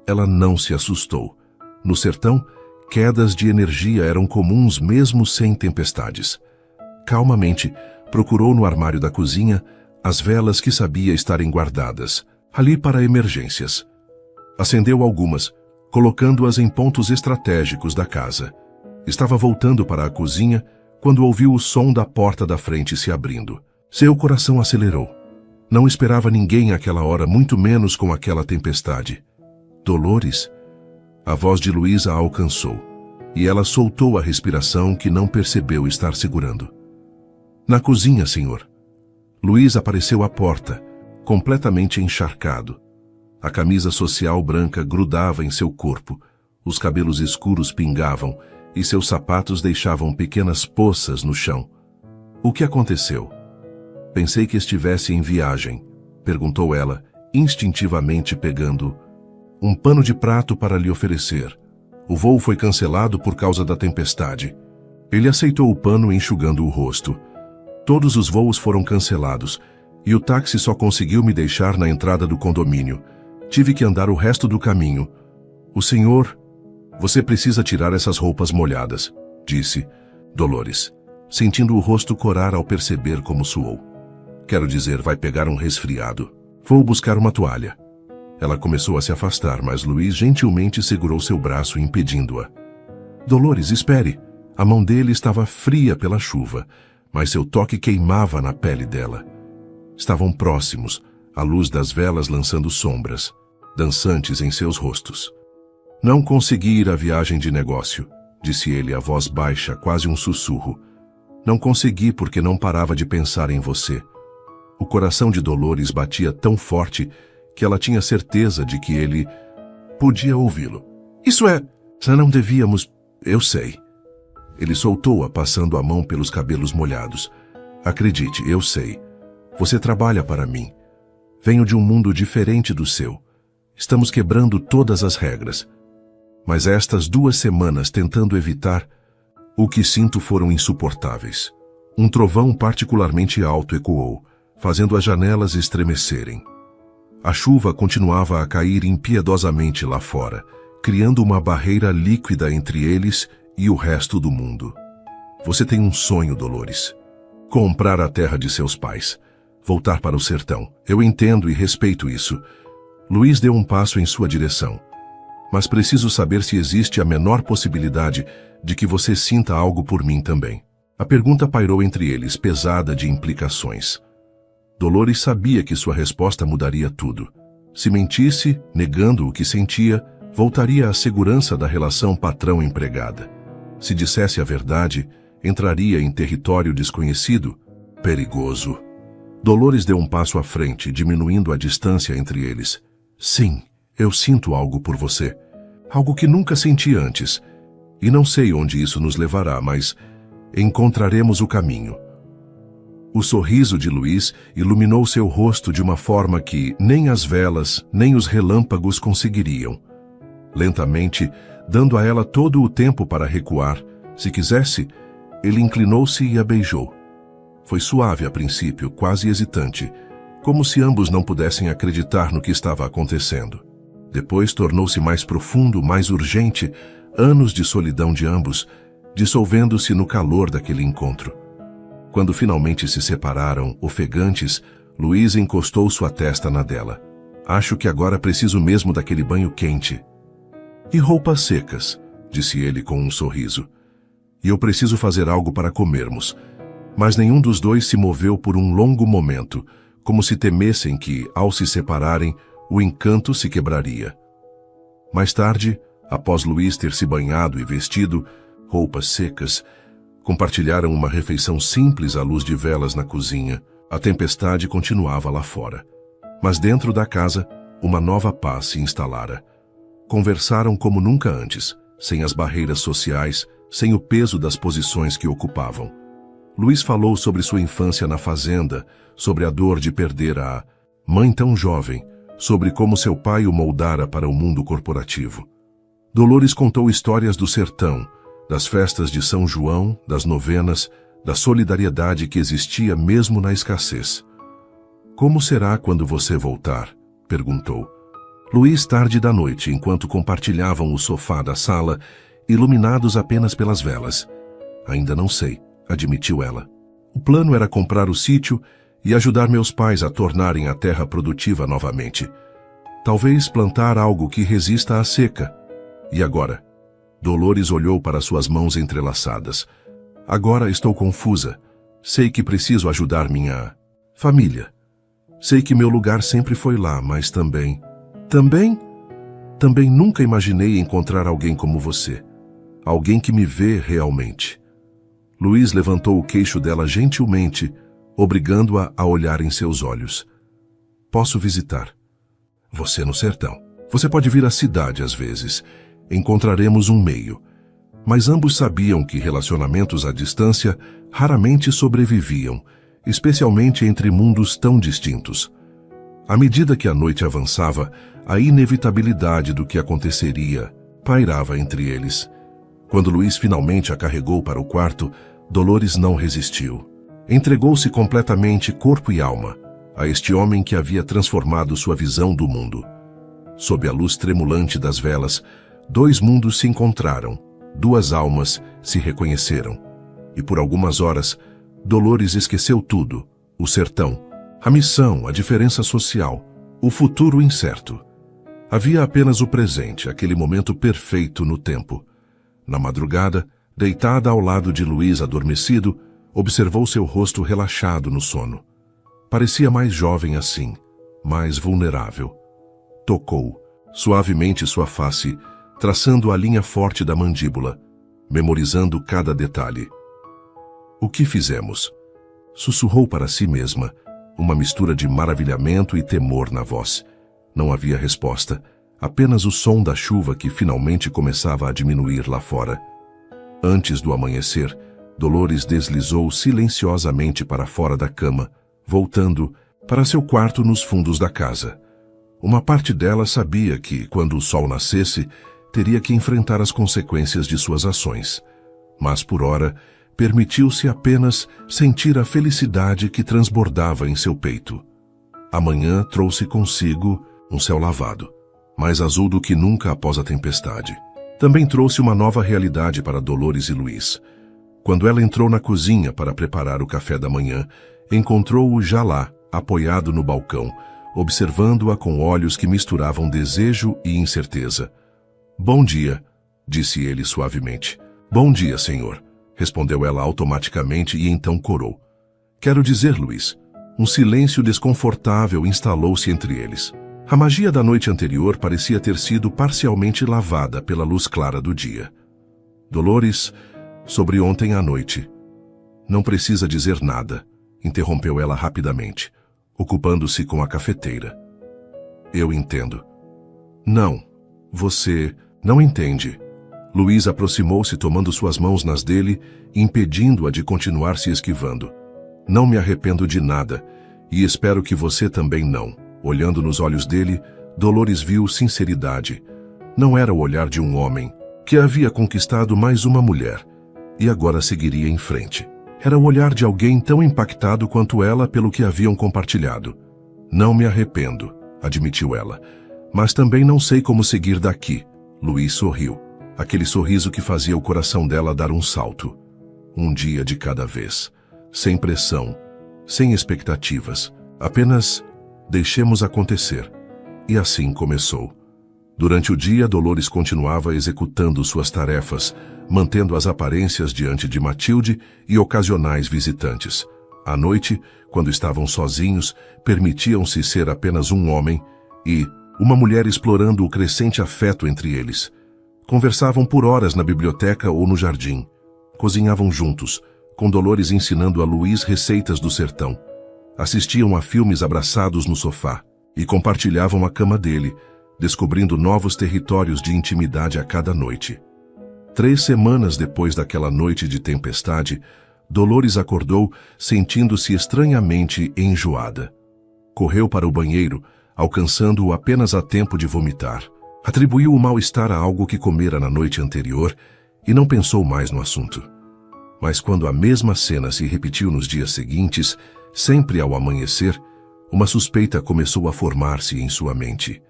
Ela não se assustou. No sertão, quedas de energia eram comuns mesmo sem tempestades. Calmamente, procurou no armário da cozinha as velas que sabia estarem guardadas, ali para emergências. Acendeu algumas, colocando-as em pontos estratégicos da casa. Estava voltando para a cozinha quando ouviu o som da porta da frente se abrindo. Seu coração acelerou. Não esperava ninguém àquela hora, muito menos com aquela tempestade. Dolores? A voz de Luísa a alcançou, e ela soltou a respiração que não percebeu estar segurando. Na cozinha, senhor. Luiz apareceu à porta, completamente encharcado. A camisa social branca grudava em seu corpo, os cabelos escuros pingavam e seus sapatos deixavam pequenas poças no chão. O que aconteceu? Pensei que estivesse em viagem, perguntou ela, instintivamente pegando um pano de prato para lhe oferecer. O voo foi cancelado por causa da tempestade. Ele aceitou o pano enxugando o rosto. Todos os voos foram cancelados, e o táxi só conseguiu me deixar na entrada do condomínio. Tive que andar o resto do caminho. O senhor... Você precisa tirar essas roupas molhadas, disse Dolores, sentindo o rosto corar ao perceber como suou. Quero dizer, vai pegar um resfriado. Vou buscar uma toalha. Ela começou a se afastar, mas Luiz gentilmente segurou seu braço, impedindo-a. Dolores, espere. A mão dele estava fria pela chuva, mas seu toque queimava na pele dela. Estavam próximos, a luz das velas lançando sombras, dançantes em seus rostos. Não consegui ir à viagem de negócio, disse ele, a voz baixa, quase um sussurro. Não consegui porque não parava de pensar em você. O coração de Dolores batia tão forte que ela tinha certeza de que ele podia ouvi-lo. Isso é, não devíamos... Eu sei. Ele soltou-a, passando a mão pelos cabelos molhados. Acredite, eu sei. Você trabalha para mim. Venho de um mundo diferente do seu. Estamos quebrando todas as regras. Mas estas 2 semanas tentando evitar, o que sinto foram insuportáveis. Um trovão particularmente alto ecoou, fazendo as janelas estremecerem. A chuva continuava a cair impiedosamente lá fora, criando uma barreira líquida entre eles e o resto do mundo. Você tem um sonho, Dolores. Comprar a terra de seus pais. Voltar para o sertão. Eu entendo e respeito isso. Luiz deu um passo em sua direção. Mas preciso saber se existe a menor possibilidade de que você sinta algo por mim também. A pergunta pairou entre eles, pesada de implicações. Dolores sabia que sua resposta mudaria tudo. Se mentisse, negando o que sentia, voltaria à segurança da relação patrão-empregada. Se dissesse a verdade, entraria em território desconhecido, perigoso. Dolores deu um passo à frente, diminuindo a distância entre eles. Sim, eu sinto algo por você. Algo que nunca senti antes. E não sei onde isso nos levará, mas encontraremos o caminho. O sorriso de Luiz iluminou seu rosto de uma forma que nem as velas, nem os relâmpagos conseguiriam. Lentamente, dando a ela todo o tempo para recuar, se quisesse, ele inclinou-se e a beijou. Foi suave a princípio, quase hesitante, como se ambos não pudessem acreditar no que estava acontecendo. Depois tornou-se mais profundo, mais urgente, anos de solidão de ambos, dissolvendo-se no calor daquele encontro. Quando finalmente se separaram, ofegantes, Luiz encostou sua testa na dela. Acho que agora preciso mesmo daquele banho quente. E roupas secas, disse ele com um sorriso. E eu preciso fazer algo para comermos. Mas nenhum dos dois se moveu por um longo momento, como se temessem que, ao se separarem, o encanto se quebraria. Mais tarde, após Luiz ter se banhado e vestido, roupas secas, compartilharam uma refeição simples à luz de velas na cozinha. A tempestade continuava lá fora. Mas dentro da casa, uma nova paz se instalara. Conversaram como nunca antes, sem as barreiras sociais, sem o peso das posições que ocupavam. Luiz falou sobre sua infância na fazenda, sobre a dor de perder a mãe tão jovem, sobre como seu pai o moldara para o mundo corporativo. Dolores contou histórias do sertão, das festas de São João, das novenas, da solidariedade que existia mesmo na escassez. Como será quando você voltar? Perguntou. Luiz, tarde da noite, enquanto compartilhavam o sofá da sala, iluminados apenas pelas velas. Ainda não sei, admitiu ela. O plano era comprar o sítio e ajudar meus pais a tornarem a terra produtiva novamente. Talvez plantar algo que resista à seca. E agora? Dolores olhou para suas mãos entrelaçadas. Agora estou confusa. Sei que preciso ajudar minha família. Sei que meu lugar sempre foi lá, mas também nunca imaginei encontrar alguém como você. Alguém que me vê realmente. Luiz levantou o queixo dela gentilmente, obrigando-a a olhar em seus olhos. Posso visitar você no sertão. Você pode vir à cidade às vezes. Encontraremos um meio. Mas ambos sabiam que relacionamentos à distância raramente sobreviviam, especialmente entre mundos tão distintos. À medida que a noite avançava, a inevitabilidade do que aconteceria pairava entre eles. Quando Luiz finalmente a carregou para o quarto, Dolores não resistiu. Entregou-se completamente, corpo e alma, a este homem que havia transformado sua visão do mundo. Sob a luz tremulante das velas, 2 mundos se encontraram, 2 almas se reconheceram. E por algumas horas, Dolores esqueceu tudo: o sertão, a missão, a diferença social, o futuro incerto. Havia apenas o presente, aquele momento perfeito no tempo. Na madrugada, deitada ao lado de Luiz adormecido, observou seu rosto relaxado no sono. Parecia mais jovem assim, mais vulnerável. Tocou suavemente sua face, traçando a linha forte da mandíbula, memorizando cada detalhe. O que fizemos? Sussurrou para si mesma, uma mistura de maravilhamento e temor na voz. Não havia resposta, apenas o som da chuva que finalmente começava a diminuir lá fora. Antes do amanhecer, Dolores deslizou silenciosamente para fora da cama, voltando para seu quarto nos fundos da casa. Uma parte dela sabia que, quando o sol nascesse, teria que enfrentar as consequências de suas ações. Mas, por ora, permitiu-se apenas sentir a felicidade que transbordava em seu peito. A manhã trouxe consigo um céu lavado, mais azul do que nunca após a tempestade. Também trouxe uma nova realidade para Dolores e Luís. Quando ela entrou na cozinha para preparar o café da manhã, encontrou-o já lá, apoiado no balcão, observando-a com olhos que misturavam desejo e incerteza. "Bom dia", disse ele suavemente. "Bom dia, senhor", respondeu ela automaticamente e então corou. "Quero dizer, Luís." Um silêncio desconfortável instalou-se entre eles. A magia da noite anterior parecia ter sido parcialmente lavada pela luz clara do dia. "Dolores, sobre ontem à noite." "Não precisa dizer nada", interrompeu ela rapidamente, ocupando-se com a cafeteira. "Eu entendo." "Não, você não entende." Luís aproximou-se tomando suas mãos nas dele, impedindo-a de continuar se esquivando. "Não me arrependo de nada, e espero que você também não." Olhando nos olhos dele, Dolores viu sinceridade. Não era o olhar de um homem que havia conquistado mais uma mulher e agora seguiria em frente. Era o olhar de alguém tão impactado quanto ela pelo que haviam compartilhado. "Não me arrependo", admitiu ela, "mas também não sei como seguir daqui." Luís sorriu, aquele sorriso que fazia o coração dela dar um salto. Um dia de cada vez, sem pressão, sem expectativas, apenas deixemos acontecer. E assim começou. Durante o dia, Dolores continuava executando suas tarefas, mantendo as aparências diante de Matilde e ocasionais visitantes. À noite, quando estavam sozinhos, permitiam-se ser apenas um homem e uma mulher explorando o crescente afeto entre eles. Conversavam por horas na biblioteca ou no jardim. Cozinhavam juntos, com Dolores ensinando a Luís receitas do sertão. Assistiam a filmes abraçados no sofá e compartilhavam a cama dele, descobrindo novos territórios de intimidade a cada noite. 3 semanas depois daquela noite de tempestade, Dolores acordou sentindo-se estranhamente enjoada. Correu para o banheiro, alcançando-o apenas a tempo de vomitar. Atribuiu o mal-estar a algo que comera na noite anterior e não pensou mais no assunto. Mas quando a mesma cena se repetiu nos dias seguintes, sempre ao amanhecer, uma suspeita começou a formar-se em sua mente.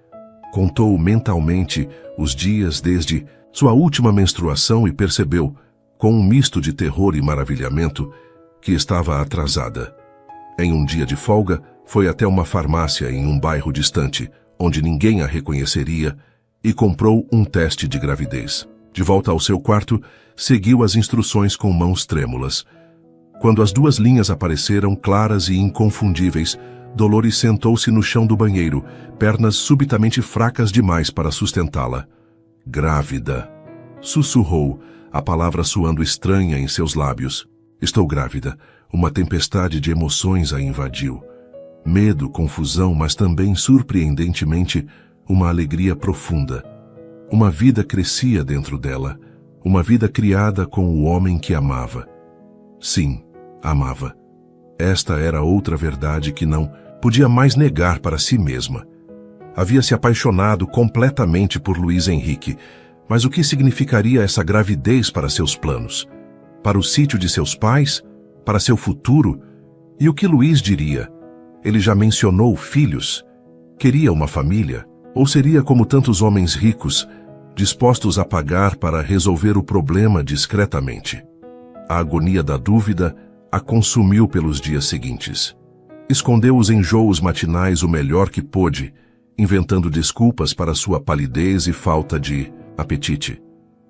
Contou mentalmente os dias desde sua última menstruação e percebeu, com um misto de terror e maravilhamento, que estava atrasada. Em um dia de folga, foi até uma farmácia em um bairro distante, onde ninguém a reconheceria, e comprou um teste de gravidez. De volta ao seu quarto, seguiu as instruções com mãos trêmulas. Quando as 2 linhas apareceram claras e inconfundíveis, Dolores sentou-se no chão do banheiro, pernas subitamente fracas demais para sustentá-la. "Grávida", sussurrou, a palavra soando estranha em seus lábios. "Estou grávida." Uma tempestade de emoções a invadiu. Medo, confusão, mas também, surpreendentemente, uma alegria profunda. Uma vida crescia dentro dela, uma vida criada com o homem que amava. Sim, amava. Esta era outra verdade que não podia mais negar para si mesma. Havia se apaixonado completamente por Luís Henrique, mas o que significaria essa gravidez para seus planos? Para o sítio de seus pais? Para seu futuro? E o que Luís diria? Ele já mencionou filhos? Queria uma família? Ou seria como tantos homens ricos, dispostos a pagar para resolver o problema discretamente? A agonia da dúvida a consumiu pelos dias seguintes. Escondeu os enjoos matinais o melhor que pôde, inventando desculpas para sua palidez e falta de apetite.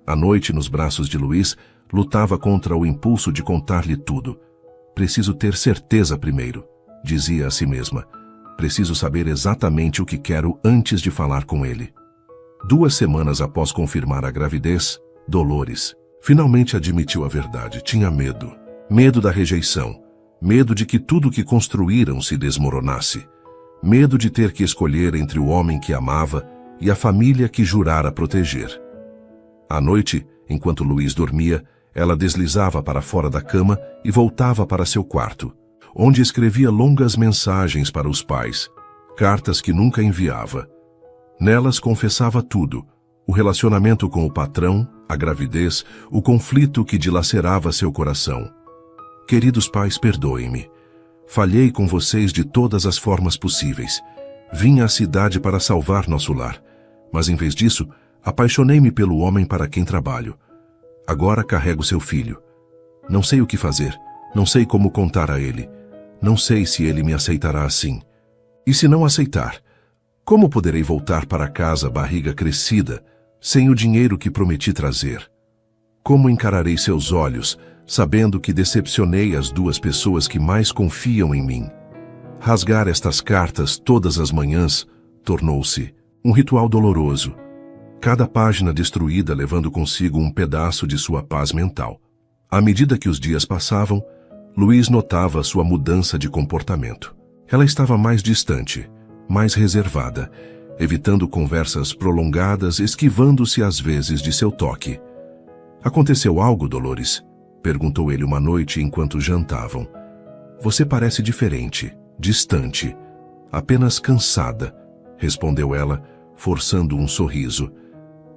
À noite, nos braços de Luís, lutava contra o impulso de contar-lhe tudo. "Preciso ter certeza primeiro", dizia a si mesma. "Preciso saber exatamente o que quero antes de falar com ele." 2 semanas após confirmar a gravidez, Dolores finalmente admitiu a verdade. Tinha medo. Medo da rejeição. Medo de que tudo que construíram se desmoronasse. Medo de ter que escolher entre o homem que amava e a família que jurara proteger. À noite, enquanto Luís dormia, Ela deslizava para fora da cama e voltava para seu quarto, onde escrevia longas mensagens para os pais, cartas que nunca enviava. Nelas confessava tudo: o relacionamento com o patrão, a gravidez, o conflito que dilacerava seu coração. Queridos pais, perdoem-me. Falhei com vocês de todas as formas possíveis. Vim à cidade para salvar nosso lar, mas em vez disso, apaixonei-me pelo homem para quem trabalho. Agora carrego seu filho. Não sei o que fazer, não sei como contar a ele. Não sei se ele me aceitará assim. E se não aceitar, como poderei voltar para casa barriga crescida, sem o dinheiro que prometi trazer? Como encararei seus olhos, sabendo que decepcionei as duas pessoas que mais confiam em mim? Rasgar estas cartas todas as manhãs tornou-se um ritual doloroso. Cada página destruída levando consigo um pedaço de sua paz mental. À medida que os dias passavam, Luiz notava sua mudança de comportamento. Ela estava mais distante, mais reservada, evitando conversas prolongadas, esquivando-se às vezes de seu toque. Aconteceu algo, Dolores? Perguntou ele uma noite enquanto jantavam. Você parece diferente, distante, apenas cansada, respondeu ela, forçando um sorriso.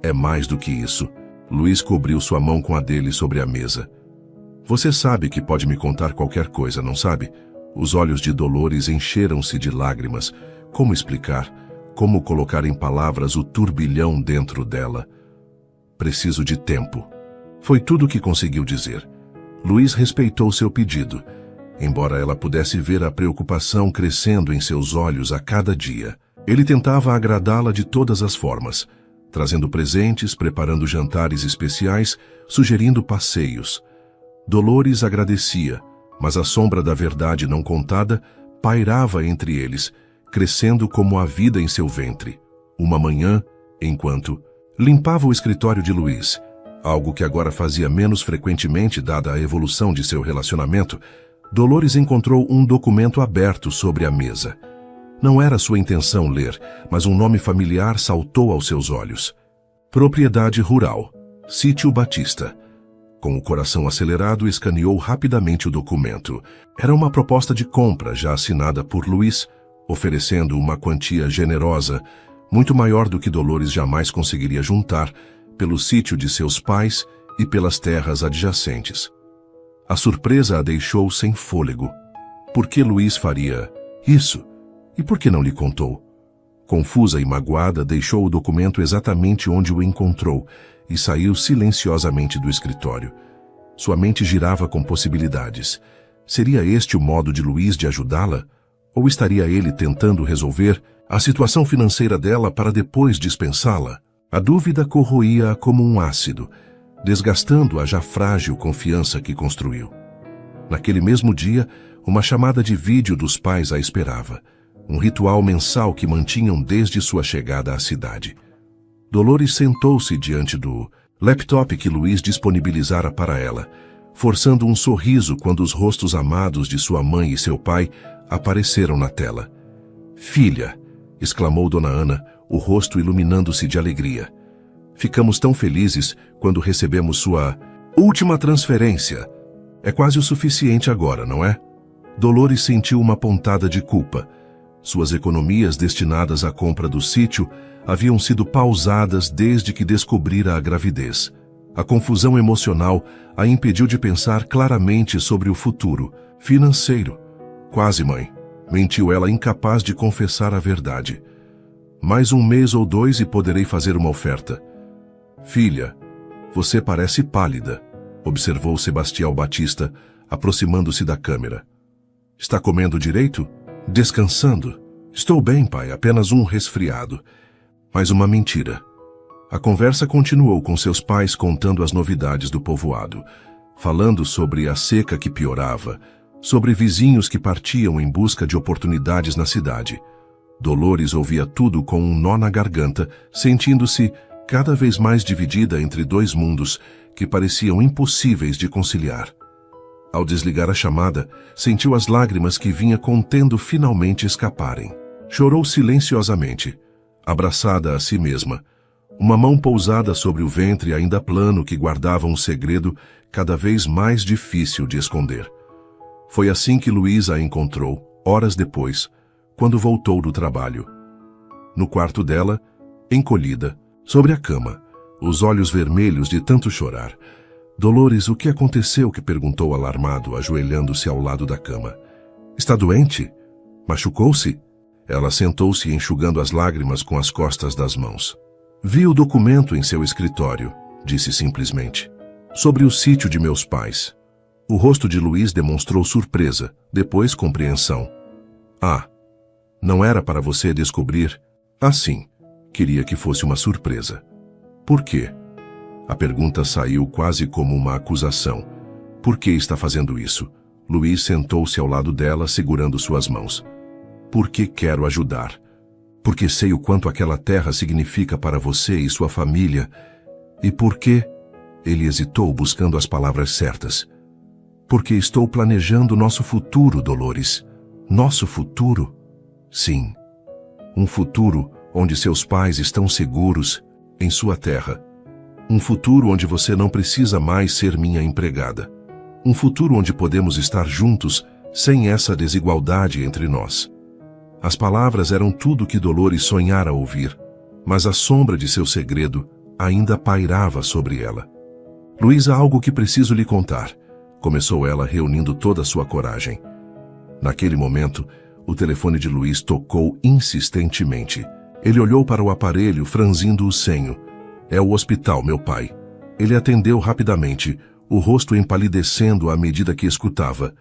É mais do que isso. Luiz cobriu sua mão com a dele sobre a mesa. Você sabe que pode me contar qualquer coisa, não sabe? Os olhos de Dolores encheram-se de lágrimas. Como explicar? Como colocar em palavras o turbilhão dentro dela? Preciso de tempo. Foi tudo o que conseguiu dizer. Luiz respeitou seu pedido, embora ela pudesse ver a preocupação crescendo em seus olhos a cada dia. Ele tentava agradá-la de todas as formas, trazendo presentes, preparando jantares especiais, sugerindo passeios. Dolores agradecia, mas a sombra da verdade não contada pairava entre eles, crescendo como a vida em seu ventre. Uma manhã, enquanto limpava o escritório de Luiz, algo que agora fazia menos frequentemente dada a evolução de seu relacionamento, Dolores encontrou um documento aberto sobre a mesa. Não era sua intenção ler, mas um nome familiar saltou aos seus olhos. Propriedade rural, Sítio Batista. Com o coração acelerado, escaneou rapidamente o documento. Era uma proposta de compra já assinada por Luiz, oferecendo uma quantia generosa, muito maior do que Dolores jamais conseguiria juntar, pelo sítio de seus pais e pelas terras adjacentes. A surpresa a deixou sem fôlego. Por que Luiz faria isso? E por que não lhe contou? Confusa e magoada, deixou o documento exatamente onde o encontrou e saiu silenciosamente do escritório. Sua mente girava com possibilidades. Seria este o modo de Luiz de ajudá-la? Ou estaria ele tentando resolver a situação financeira dela para depois dispensá-la? A dúvida corroía-a como um ácido, desgastando a já frágil confiança que construiu. Naquele mesmo dia, uma chamada de vídeo dos pais a esperava, um ritual mensal que mantinham desde sua chegada à cidade. Dolores sentou-se diante do laptop que Luiz disponibilizara para ela, forçando um sorriso quando os rostos amados de sua mãe e seu pai apareceram na tela. "Filha!", exclamou Dona Ana, o rosto iluminando-se de alegria. "Ficamos tão felizes quando recebemos sua última transferência. É quase o suficiente agora, não é?" Dolores sentiu uma pontada de culpa. Suas economias destinadas à compra do sítio haviam sido pausadas desde que descobrira a gravidez. A confusão emocional a impediu de pensar claramente sobre o futuro financeiro. "Quase, mãe", mentiu ela, incapaz de confessar a verdade. "Mais um mês ou dois e poderei fazer uma oferta." "Filha, você parece pálida", observou Sebastião Batista, aproximando-se da câmera. "Está comendo direito? Descansando?" "Estou bem, pai, apenas um resfriado." Mais uma mentira. A conversa continuou com seus pais contando as novidades do povoado, falando sobre a seca que piorava, sobre vizinhos que partiam em busca de oportunidades na cidade. Dolores ouvia tudo com um nó na garganta, sentindo-se cada vez mais dividida entre dois mundos que pareciam impossíveis de conciliar. Ao desligar a chamada, sentiu as lágrimas que vinha contendo finalmente escaparem. Chorou silenciosamente, abraçada a si mesma. Uma mão pousada sobre o ventre ainda plano que guardava um segredo cada vez mais difícil de esconder. Foi assim que Luiz a encontrou, horas depois, quando voltou do trabalho. No quarto dela, encolhida, sobre a cama, os olhos vermelhos de tanto chorar. Dolores, o que aconteceu? Que perguntou alarmado, ajoelhando-se ao lado da cama. Está doente? Machucou-se? Ela sentou-se enxugando as lágrimas com as costas das mãos. Vi o documento em seu escritório, disse simplesmente. Sobre o sítio de meus pais. O rosto de Luiz demonstrou surpresa, depois compreensão. Ah, não era para você descobrir? Ah, sim. Queria que fosse uma surpresa. Por quê? A pergunta saiu quase como uma acusação. Por que está fazendo isso? Luiz sentou-se ao lado dela, segurando suas mãos. Porque quero ajudar. Porque sei o quanto aquela terra significa para você e sua família. E por quê? Ele hesitou, buscando as palavras certas. Porque estou planejando nosso futuro, Dolores. Nosso futuro? Sim. Um futuro onde seus pais estão seguros em sua terra. Um futuro onde você não precisa mais ser minha empregada. Um futuro onde podemos estar juntos sem essa desigualdade entre nós. As palavras eram tudo que Dolores sonhara ouvir, mas a sombra de seu segredo ainda pairava sobre ela. Luiz, há algo que preciso lhe contar, começou ela reunindo toda a sua coragem. Naquele momento, o telefone de Luiz tocou insistentemente. Ele olhou para o aparelho, franzindo o senho. É o hospital, meu pai. Ele atendeu rapidamente, o rosto empalidecendo à medida que escutava.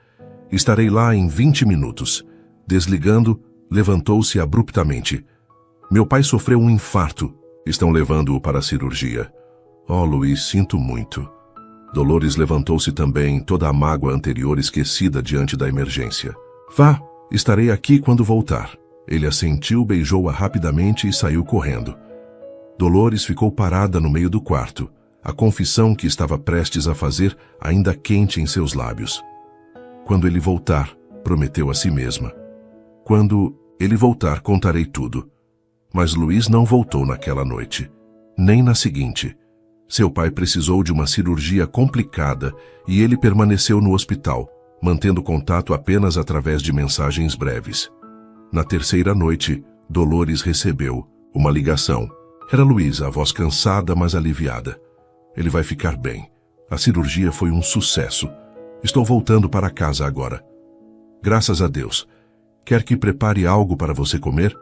Estarei lá em 20 minutos. Desligando, levantou-se abruptamente. Meu pai sofreu um infarto. Estão levando-o para a cirurgia. Oh, Luiz, sinto muito. Dolores levantou-se também, toda a mágoa anterior esquecida diante da emergência. Vá, estarei aqui quando voltar. Ele assentiu, beijou-a rapidamente e saiu correndo. Dolores ficou parada no meio do quarto, a confissão que estava prestes a fazer ainda quente em seus lábios. Quando ele voltar, prometeu a si mesma. Quando ele voltar, contarei tudo. Mas Luiz não voltou naquela noite, nem na seguinte. Seu pai precisou de uma cirurgia complicada e ele permaneceu no hospital, mantendo contato apenas através de mensagens breves. Na terceira noite, Dolores recebeu uma ligação. Era Luiz, a voz cansada, mas aliviada. Ele vai ficar bem. A cirurgia foi um sucesso. Estou voltando para casa agora. Graças a Deus. Quer que prepare algo para você comer?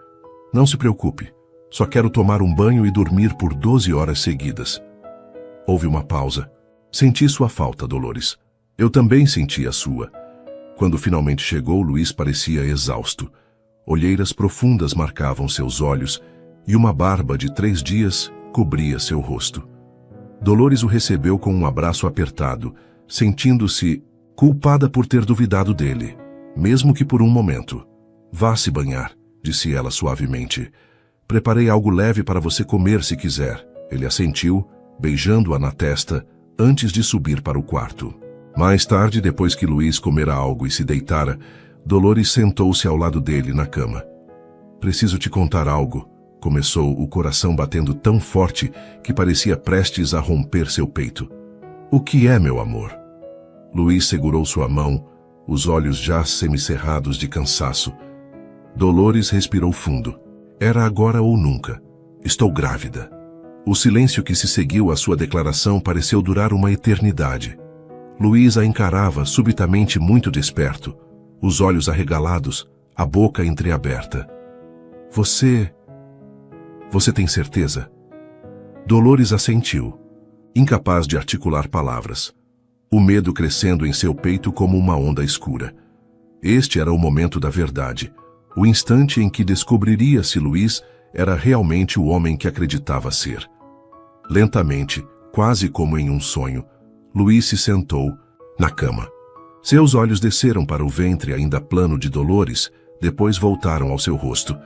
Não se preocupe. Só quero tomar um banho e dormir por 12 horas seguidas. Houve uma pausa. Senti sua falta, Dolores. Eu também senti a sua. Quando finalmente chegou, Luiz parecia exausto. Olheiras profundas marcavam seus olhos e uma barba de 3 dias cobria seu rosto. Dolores o recebeu com um abraço apertado, sentindo-se culpada por ter duvidado dele, mesmo que por um momento. Vá se banhar, disse ela suavemente. Preparei algo leve para você comer se quiser. Ele assentiu, beijando-a na testa, antes de subir para o quarto. Mais tarde, depois que Luiz comera algo e se deitara, Dolores sentou-se ao lado dele na cama. Preciso te contar algo, começou, o coração batendo tão forte que parecia prestes a romper seu peito. O que é, meu amor? Luiz segurou sua mão, os olhos já semicerrados de cansaço. Dolores respirou fundo. Era agora ou nunca. Estou grávida. O silêncio que se seguiu à sua declaração pareceu durar uma eternidade. Luiz a encarava subitamente muito desperto, os olhos arregalados, a boca entreaberta. Você tem certeza? Dolores assentiu, incapaz de articular palavras, o medo crescendo em seu peito como uma onda escura. Este era o momento da verdade, o instante em que descobriria se Luiz era realmente o homem que acreditava ser. Lentamente, quase como em um sonho, Luiz se sentou na cama. Seus olhos desceram para o ventre ainda plano de Dolores, depois voltaram ao seu rosto.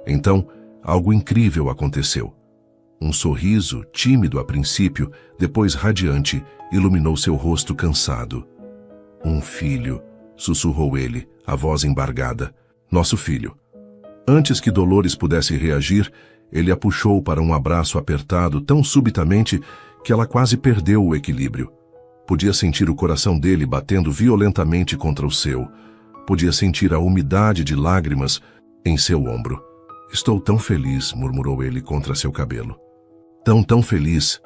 Então, algo incrível aconteceu. Um sorriso, tímido a princípio, depois radiante, iluminou seu rosto cansado. Um filho, sussurrou ele, a voz embargada. Nosso filho. Antes que Dolores pudesse reagir, ele a puxou para um abraço apertado tão subitamente que ela quase perdeu o equilíbrio. Podia sentir o coração dele batendo violentamente contra o seu. Podia sentir a umidade de lágrimas em seu ombro. Estou tão feliz, murmurou ele contra seu cabelo. Tão feliz.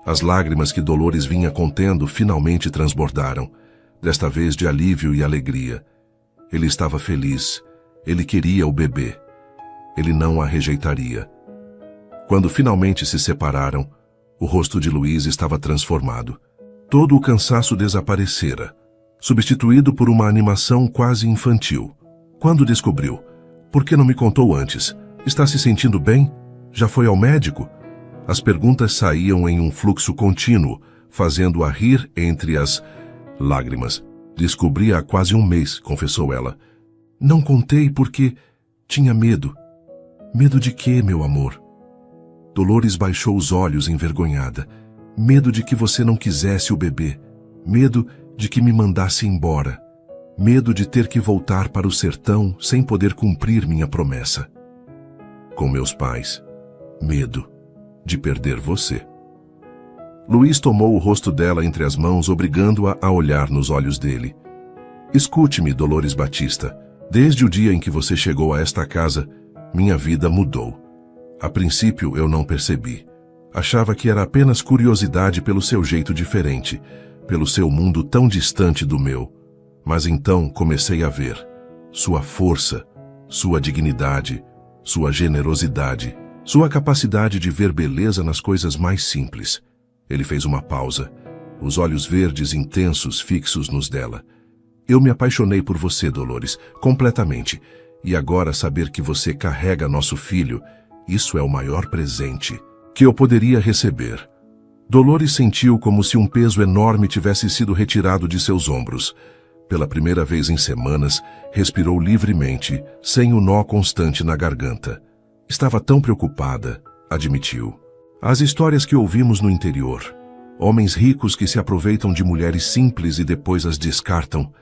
As lágrimas que Dolores vinha contendo finalmente transbordaram, desta vez de alívio e alegria. Ele estava feliz. Ele queria o bebê. Ele não a rejeitaria. Quando finalmente se separaram, o rosto de Luiz estava transformado. Todo o cansaço desaparecera, substituído por uma animação quase infantil. Quando descobriu? Por que não me contou antes? Está se sentindo bem? Já foi ao médico? As perguntas saíam em um fluxo contínuo, fazendo-a rir entre as lágrimas. Descobri há quase um mês, confessou ela. Não contei porque tinha medo. Medo de quê, meu amor? Dolores baixou os olhos envergonhada. Medo de que você não quisesse o bebê. Medo de que me mandasse embora. Medo de ter que voltar para o sertão sem poder cumprir minha promessa. Com meus pais. Medo de perder você. Luiz tomou o rosto dela entre as mãos, obrigando-a a olhar nos olhos dele. Escute-me, Dolores Batista. Desde o dia em que você chegou a esta casa, minha vida mudou. A princípio eu não percebi. Achava que era apenas curiosidade pelo seu jeito diferente, pelo seu mundo tão distante do meu. Mas então comecei a ver sua força, sua dignidade, sua generosidade, sua capacidade de ver beleza nas coisas mais simples. Ele fez uma pausa, os olhos verdes intensos fixos nos dela. Eu me apaixonei por você, Dolores, completamente. E agora saber que você carrega nosso filho, isso é o maior presente que eu poderia receber. Dolores sentiu como se um peso enorme tivesse sido retirado de seus ombros. Pela primeira vez em semanas, respirou livremente, sem o nó constante na garganta. Estava tão preocupada, admitiu. As histórias que ouvimos no interior. Homens ricos que se aproveitam de mulheres simples e depois as descartam.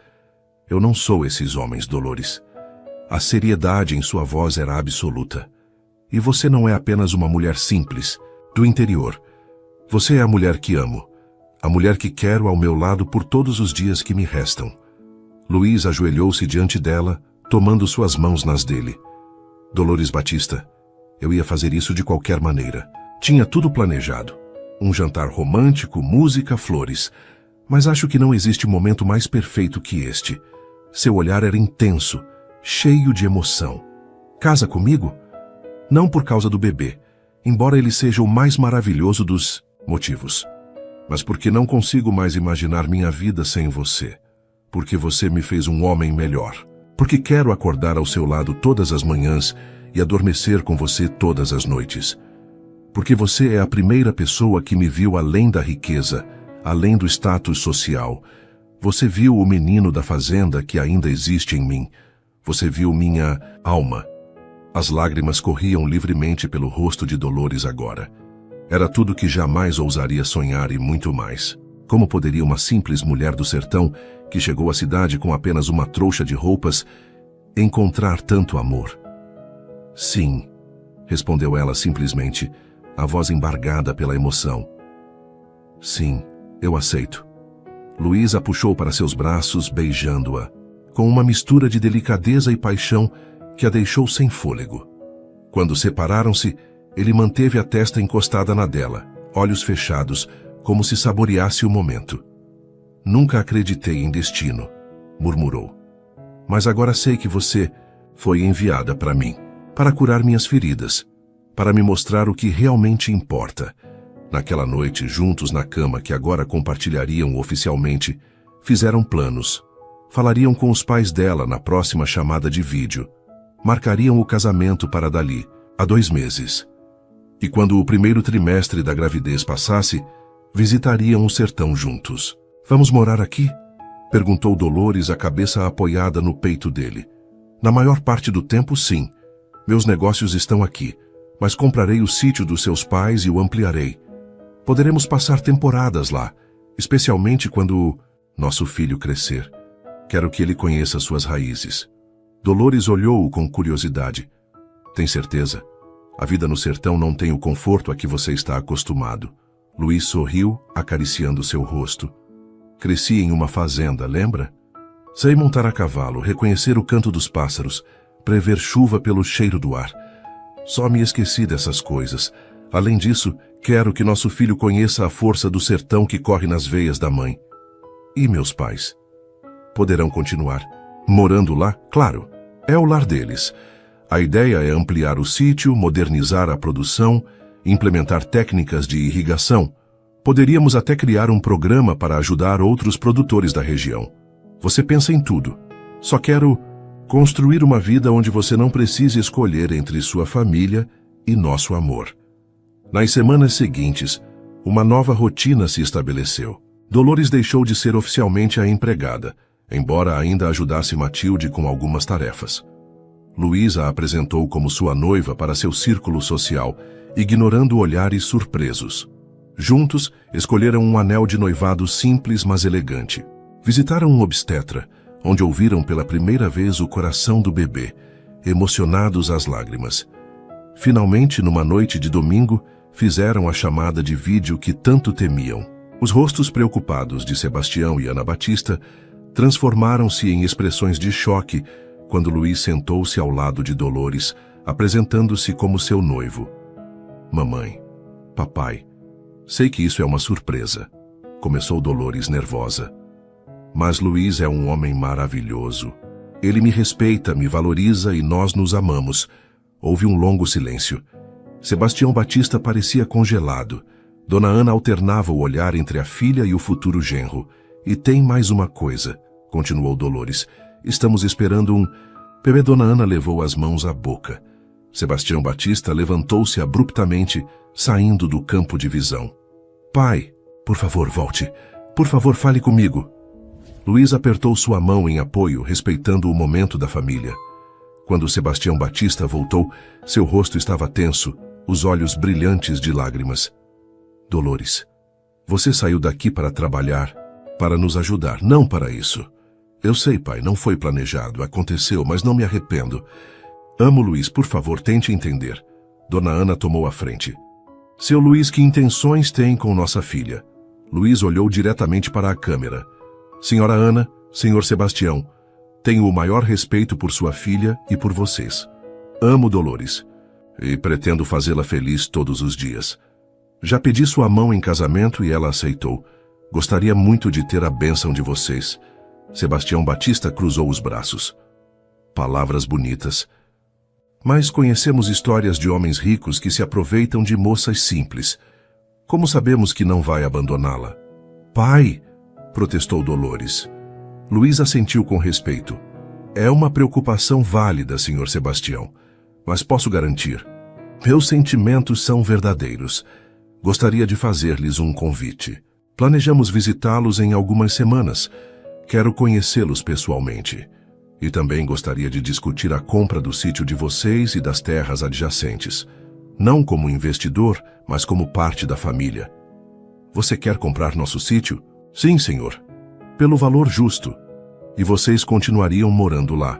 Eu não sou esses homens, Dolores. A seriedade em sua voz era absoluta. E você não é apenas uma mulher simples, do interior. Você é a mulher que amo. A mulher que quero ao meu lado por todos os dias que me restam. Luiz ajoelhou-se diante dela, tomando suas mãos nas dele. Dolores Batista, eu ia fazer isso de qualquer maneira. Tinha tudo planejado. Um jantar romântico, música, flores. Mas acho que não existe momento mais perfeito que este. Seu olhar era intenso, cheio de emoção. Casa comigo? Não por causa do bebê, embora ele seja o mais maravilhoso dos motivos. Mas porque não consigo mais imaginar minha vida sem você. Porque você me fez um homem melhor. Porque quero acordar ao seu lado todas as manhãs e adormecer com você todas as noites. Porque você é a primeira pessoa que me viu além da riqueza, além do status social. Você viu o menino da fazenda que ainda existe em mim. Você viu minha alma. As lágrimas corriam livremente pelo rosto de Dolores agora. Era tudo que jamais ousaria sonhar e muito mais. Como poderia uma simples mulher do sertão, que chegou à cidade com apenas uma trouxa de roupas, encontrar tanto amor? Sim, respondeu ela simplesmente, a voz embargada pela emoção. Sim, eu aceito. Luiz a puxou para seus braços, beijando-a, com uma mistura de delicadeza e paixão que a deixou sem fôlego. Quando separaram-se, ele manteve a testa encostada na dela, olhos fechados, como se saboreasse o momento. Nunca acreditei em destino, murmurou. Mas agora sei que você foi enviada para mim, para curar minhas feridas, para me mostrar o que realmente importa. Naquela noite, juntos na cama que agora compartilhariam oficialmente, fizeram planos. Falariam com os pais dela na próxima chamada de vídeo. Marcariam o casamento para dali, há 2 meses. E quando o primeiro trimestre da gravidez passasse, visitariam o sertão juntos. Vamos morar aqui? Perguntou Dolores, a cabeça apoiada no peito dele. Na maior parte do tempo, sim. Meus negócios estão aqui, mas comprarei o sítio dos seus pais e o ampliarei. Poderemos passar temporadas lá, especialmente quando nosso filho crescer. Quero que ele conheça suas raízes. Dolores olhou-o com curiosidade. Tem certeza? A vida no sertão não tem o conforto a que você está acostumado. Luiz sorriu, acariciando seu rosto. Cresci em uma fazenda, lembra? Sei montar a cavalo, reconhecer o canto dos pássaros, prever chuva pelo cheiro do ar. Só me esqueci dessas coisas. Além disso, quero que nosso filho conheça a força do sertão que corre nas veias da mãe. E meus pais? Poderão continuar morando lá? Claro, é o lar deles. A ideia é ampliar o sítio, modernizar a produção, implementar técnicas de irrigação. Poderíamos até criar um programa para ajudar outros produtores da região. Você pensa em tudo. Só quero construir uma vida onde você não precise escolher entre sua família e nosso amor. Nas semanas seguintes, uma nova rotina se estabeleceu. Dolores deixou de ser oficialmente a empregada, embora ainda ajudasse Matilde com algumas tarefas. Luiz a apresentou como sua noiva para seu círculo social, ignorando olhares surpresos. Juntos, escolheram um anel de noivado simples, mas elegante. Visitaram um obstetra, onde ouviram pela primeira vez o coração do bebê, emocionados às lágrimas. Finalmente, numa noite de domingo, fizeram a chamada de vídeo que tanto temiam. Os rostos preocupados de Sebastião e Ana Batista transformaram-se em expressões de choque quando Luiz sentou-se ao lado de Dolores, apresentando-se como seu noivo. Mamãe, papai, sei que isso é uma surpresa, começou Dolores nervosa. Mas Luiz é um homem maravilhoso. Ele me respeita, me valoriza e nós nos amamos. Houve um longo silêncio. Sebastião Batista parecia congelado. Dona Ana alternava o olhar entre a filha e o futuro genro. E tem mais uma coisa, continuou Dolores. Estamos esperando um... Bebê. Dona Ana levou as mãos à boca. Sebastião Batista levantou-se abruptamente, saindo do campo de visão. Pai, por favor, volte. Por favor, fale comigo. Luiz apertou sua mão em apoio, respeitando o momento da família. Quando Sebastião Batista voltou, seu rosto estava tenso, os olhos brilhantes de lágrimas. Dolores, você saiu daqui para trabalhar, para nos ajudar, não para isso. Eu sei, pai, não foi planejado, aconteceu, mas não me arrependo. Amo Luiz, por favor, tente entender. Dona Ana tomou a frente. Seu Luiz, que intenções tem com nossa filha? Luiz olhou diretamente para a câmera. Senhora Ana, senhor Sebastião, tenho o maior respeito por sua filha e por vocês. Amo Dolores e pretendo fazê-la feliz todos os dias. Já pedi sua mão em casamento e ela aceitou. Gostaria muito de ter a bênção de vocês. Sebastião Batista cruzou os braços. Palavras bonitas. Mas conhecemos histórias de homens ricos que se aproveitam de moças simples. Como sabemos que não vai abandoná-la? Pai, protestou Dolores. Luiz assentiu com respeito. É uma preocupação válida, senhor Sebastião, mas posso garantir. Meus sentimentos são verdadeiros. Gostaria de fazer-lhes um convite. Planejamos visitá-los em algumas semanas. Quero conhecê-los pessoalmente. E também gostaria de discutir a compra do sítio de vocês e das terras adjacentes. Não como investidor, mas como parte da família. Você quer comprar nosso sítio? Sim, senhor. Pelo valor justo. E vocês continuariam morando lá.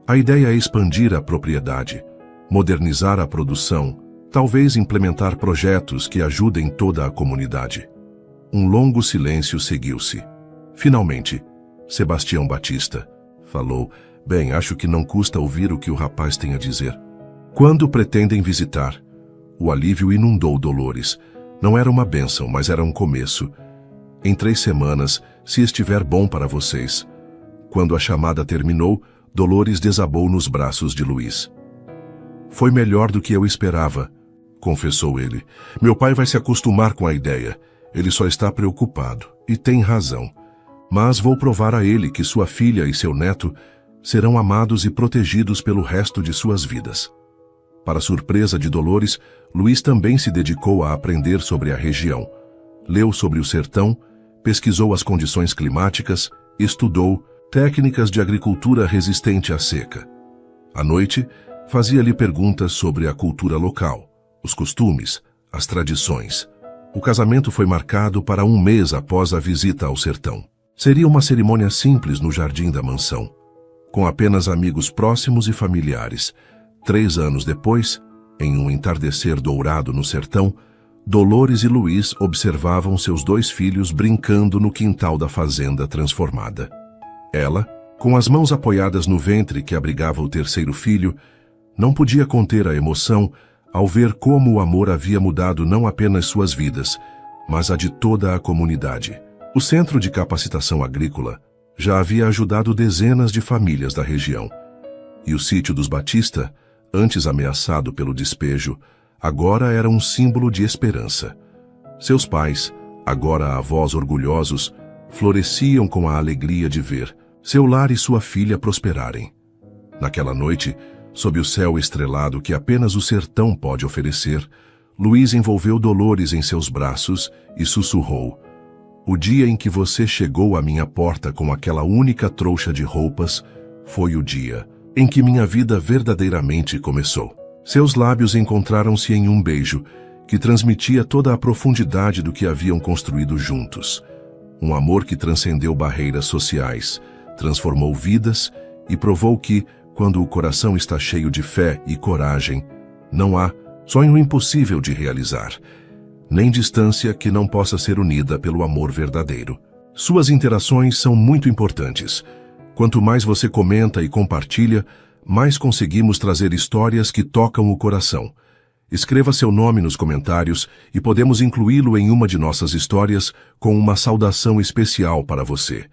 A ideia é expandir a propriedade, modernizar a produção, talvez implementar projetos que ajudem toda a comunidade. Um longo silêncio seguiu-se. Finalmente, Sebastião Batista falou: Bem, acho que não custa ouvir o que o rapaz tem a dizer. Quando pretendem visitar? O alívio inundou Dolores. Não era uma bênção, mas era um começo. Em 3 semanas, se estiver bom para vocês. Quando a chamada terminou, Dolores desabou nos braços de Luiz. Foi melhor do que eu esperava, confessou ele. Meu pai vai se acostumar com a ideia. Ele só está preocupado, e tem razão. Mas vou provar a ele que sua filha e seu neto serão amados e protegidos pelo resto de suas vidas. Para surpresa de Dolores, Luiz também se dedicou a aprender sobre a região. Leu sobre o sertão, pesquisou as condições climáticas, estudou técnicas de agricultura resistente à seca. À noite, fazia-lhe perguntas sobre a cultura local, os costumes, as tradições. O casamento foi marcado para 1 mês após a visita ao sertão. Seria uma cerimônia simples no jardim da mansão, com apenas amigos próximos e familiares. 3 anos depois, Em um entardecer dourado no sertão, Dolores e Luiz observavam seus 2 filhos brincando no quintal da fazenda transformada. Ela, com as mãos apoiadas no ventre que abrigava o 3º filho, não podia conter a emoção ao ver como o amor havia mudado não apenas suas vidas, mas a de toda a comunidade. O Centro de Capacitação Agrícola já havia ajudado dezenas de famílias da região. E o sítio dos Batista, antes ameaçado pelo despejo, agora era um símbolo de esperança. Seus pais, agora avós orgulhosos, floresciam com a alegria de ver seu lar e sua filha prosperarem. Naquela noite, sob o céu estrelado que apenas o sertão pode oferecer, Luiz envolveu Dolores em seus braços e sussurrou: "O dia em que você chegou à minha porta com aquela única trouxa de roupas foi o dia em que minha vida verdadeiramente começou." Seus lábios encontraram-se em um beijo que transmitia toda a profundidade do que haviam construído juntos. Um amor que transcendeu barreiras sociais, transformou vidas e provou que, quando o coração está cheio de fé e coragem, não há sonho impossível de realizar, nem distância que não possa ser unida pelo amor verdadeiro. Suas interações são muito importantes. Quanto mais você comenta e compartilha, mais conseguimos trazer histórias que tocam o coração. Escreva seu nome nos comentários e podemos incluí-lo em uma de nossas histórias com uma saudação especial para você.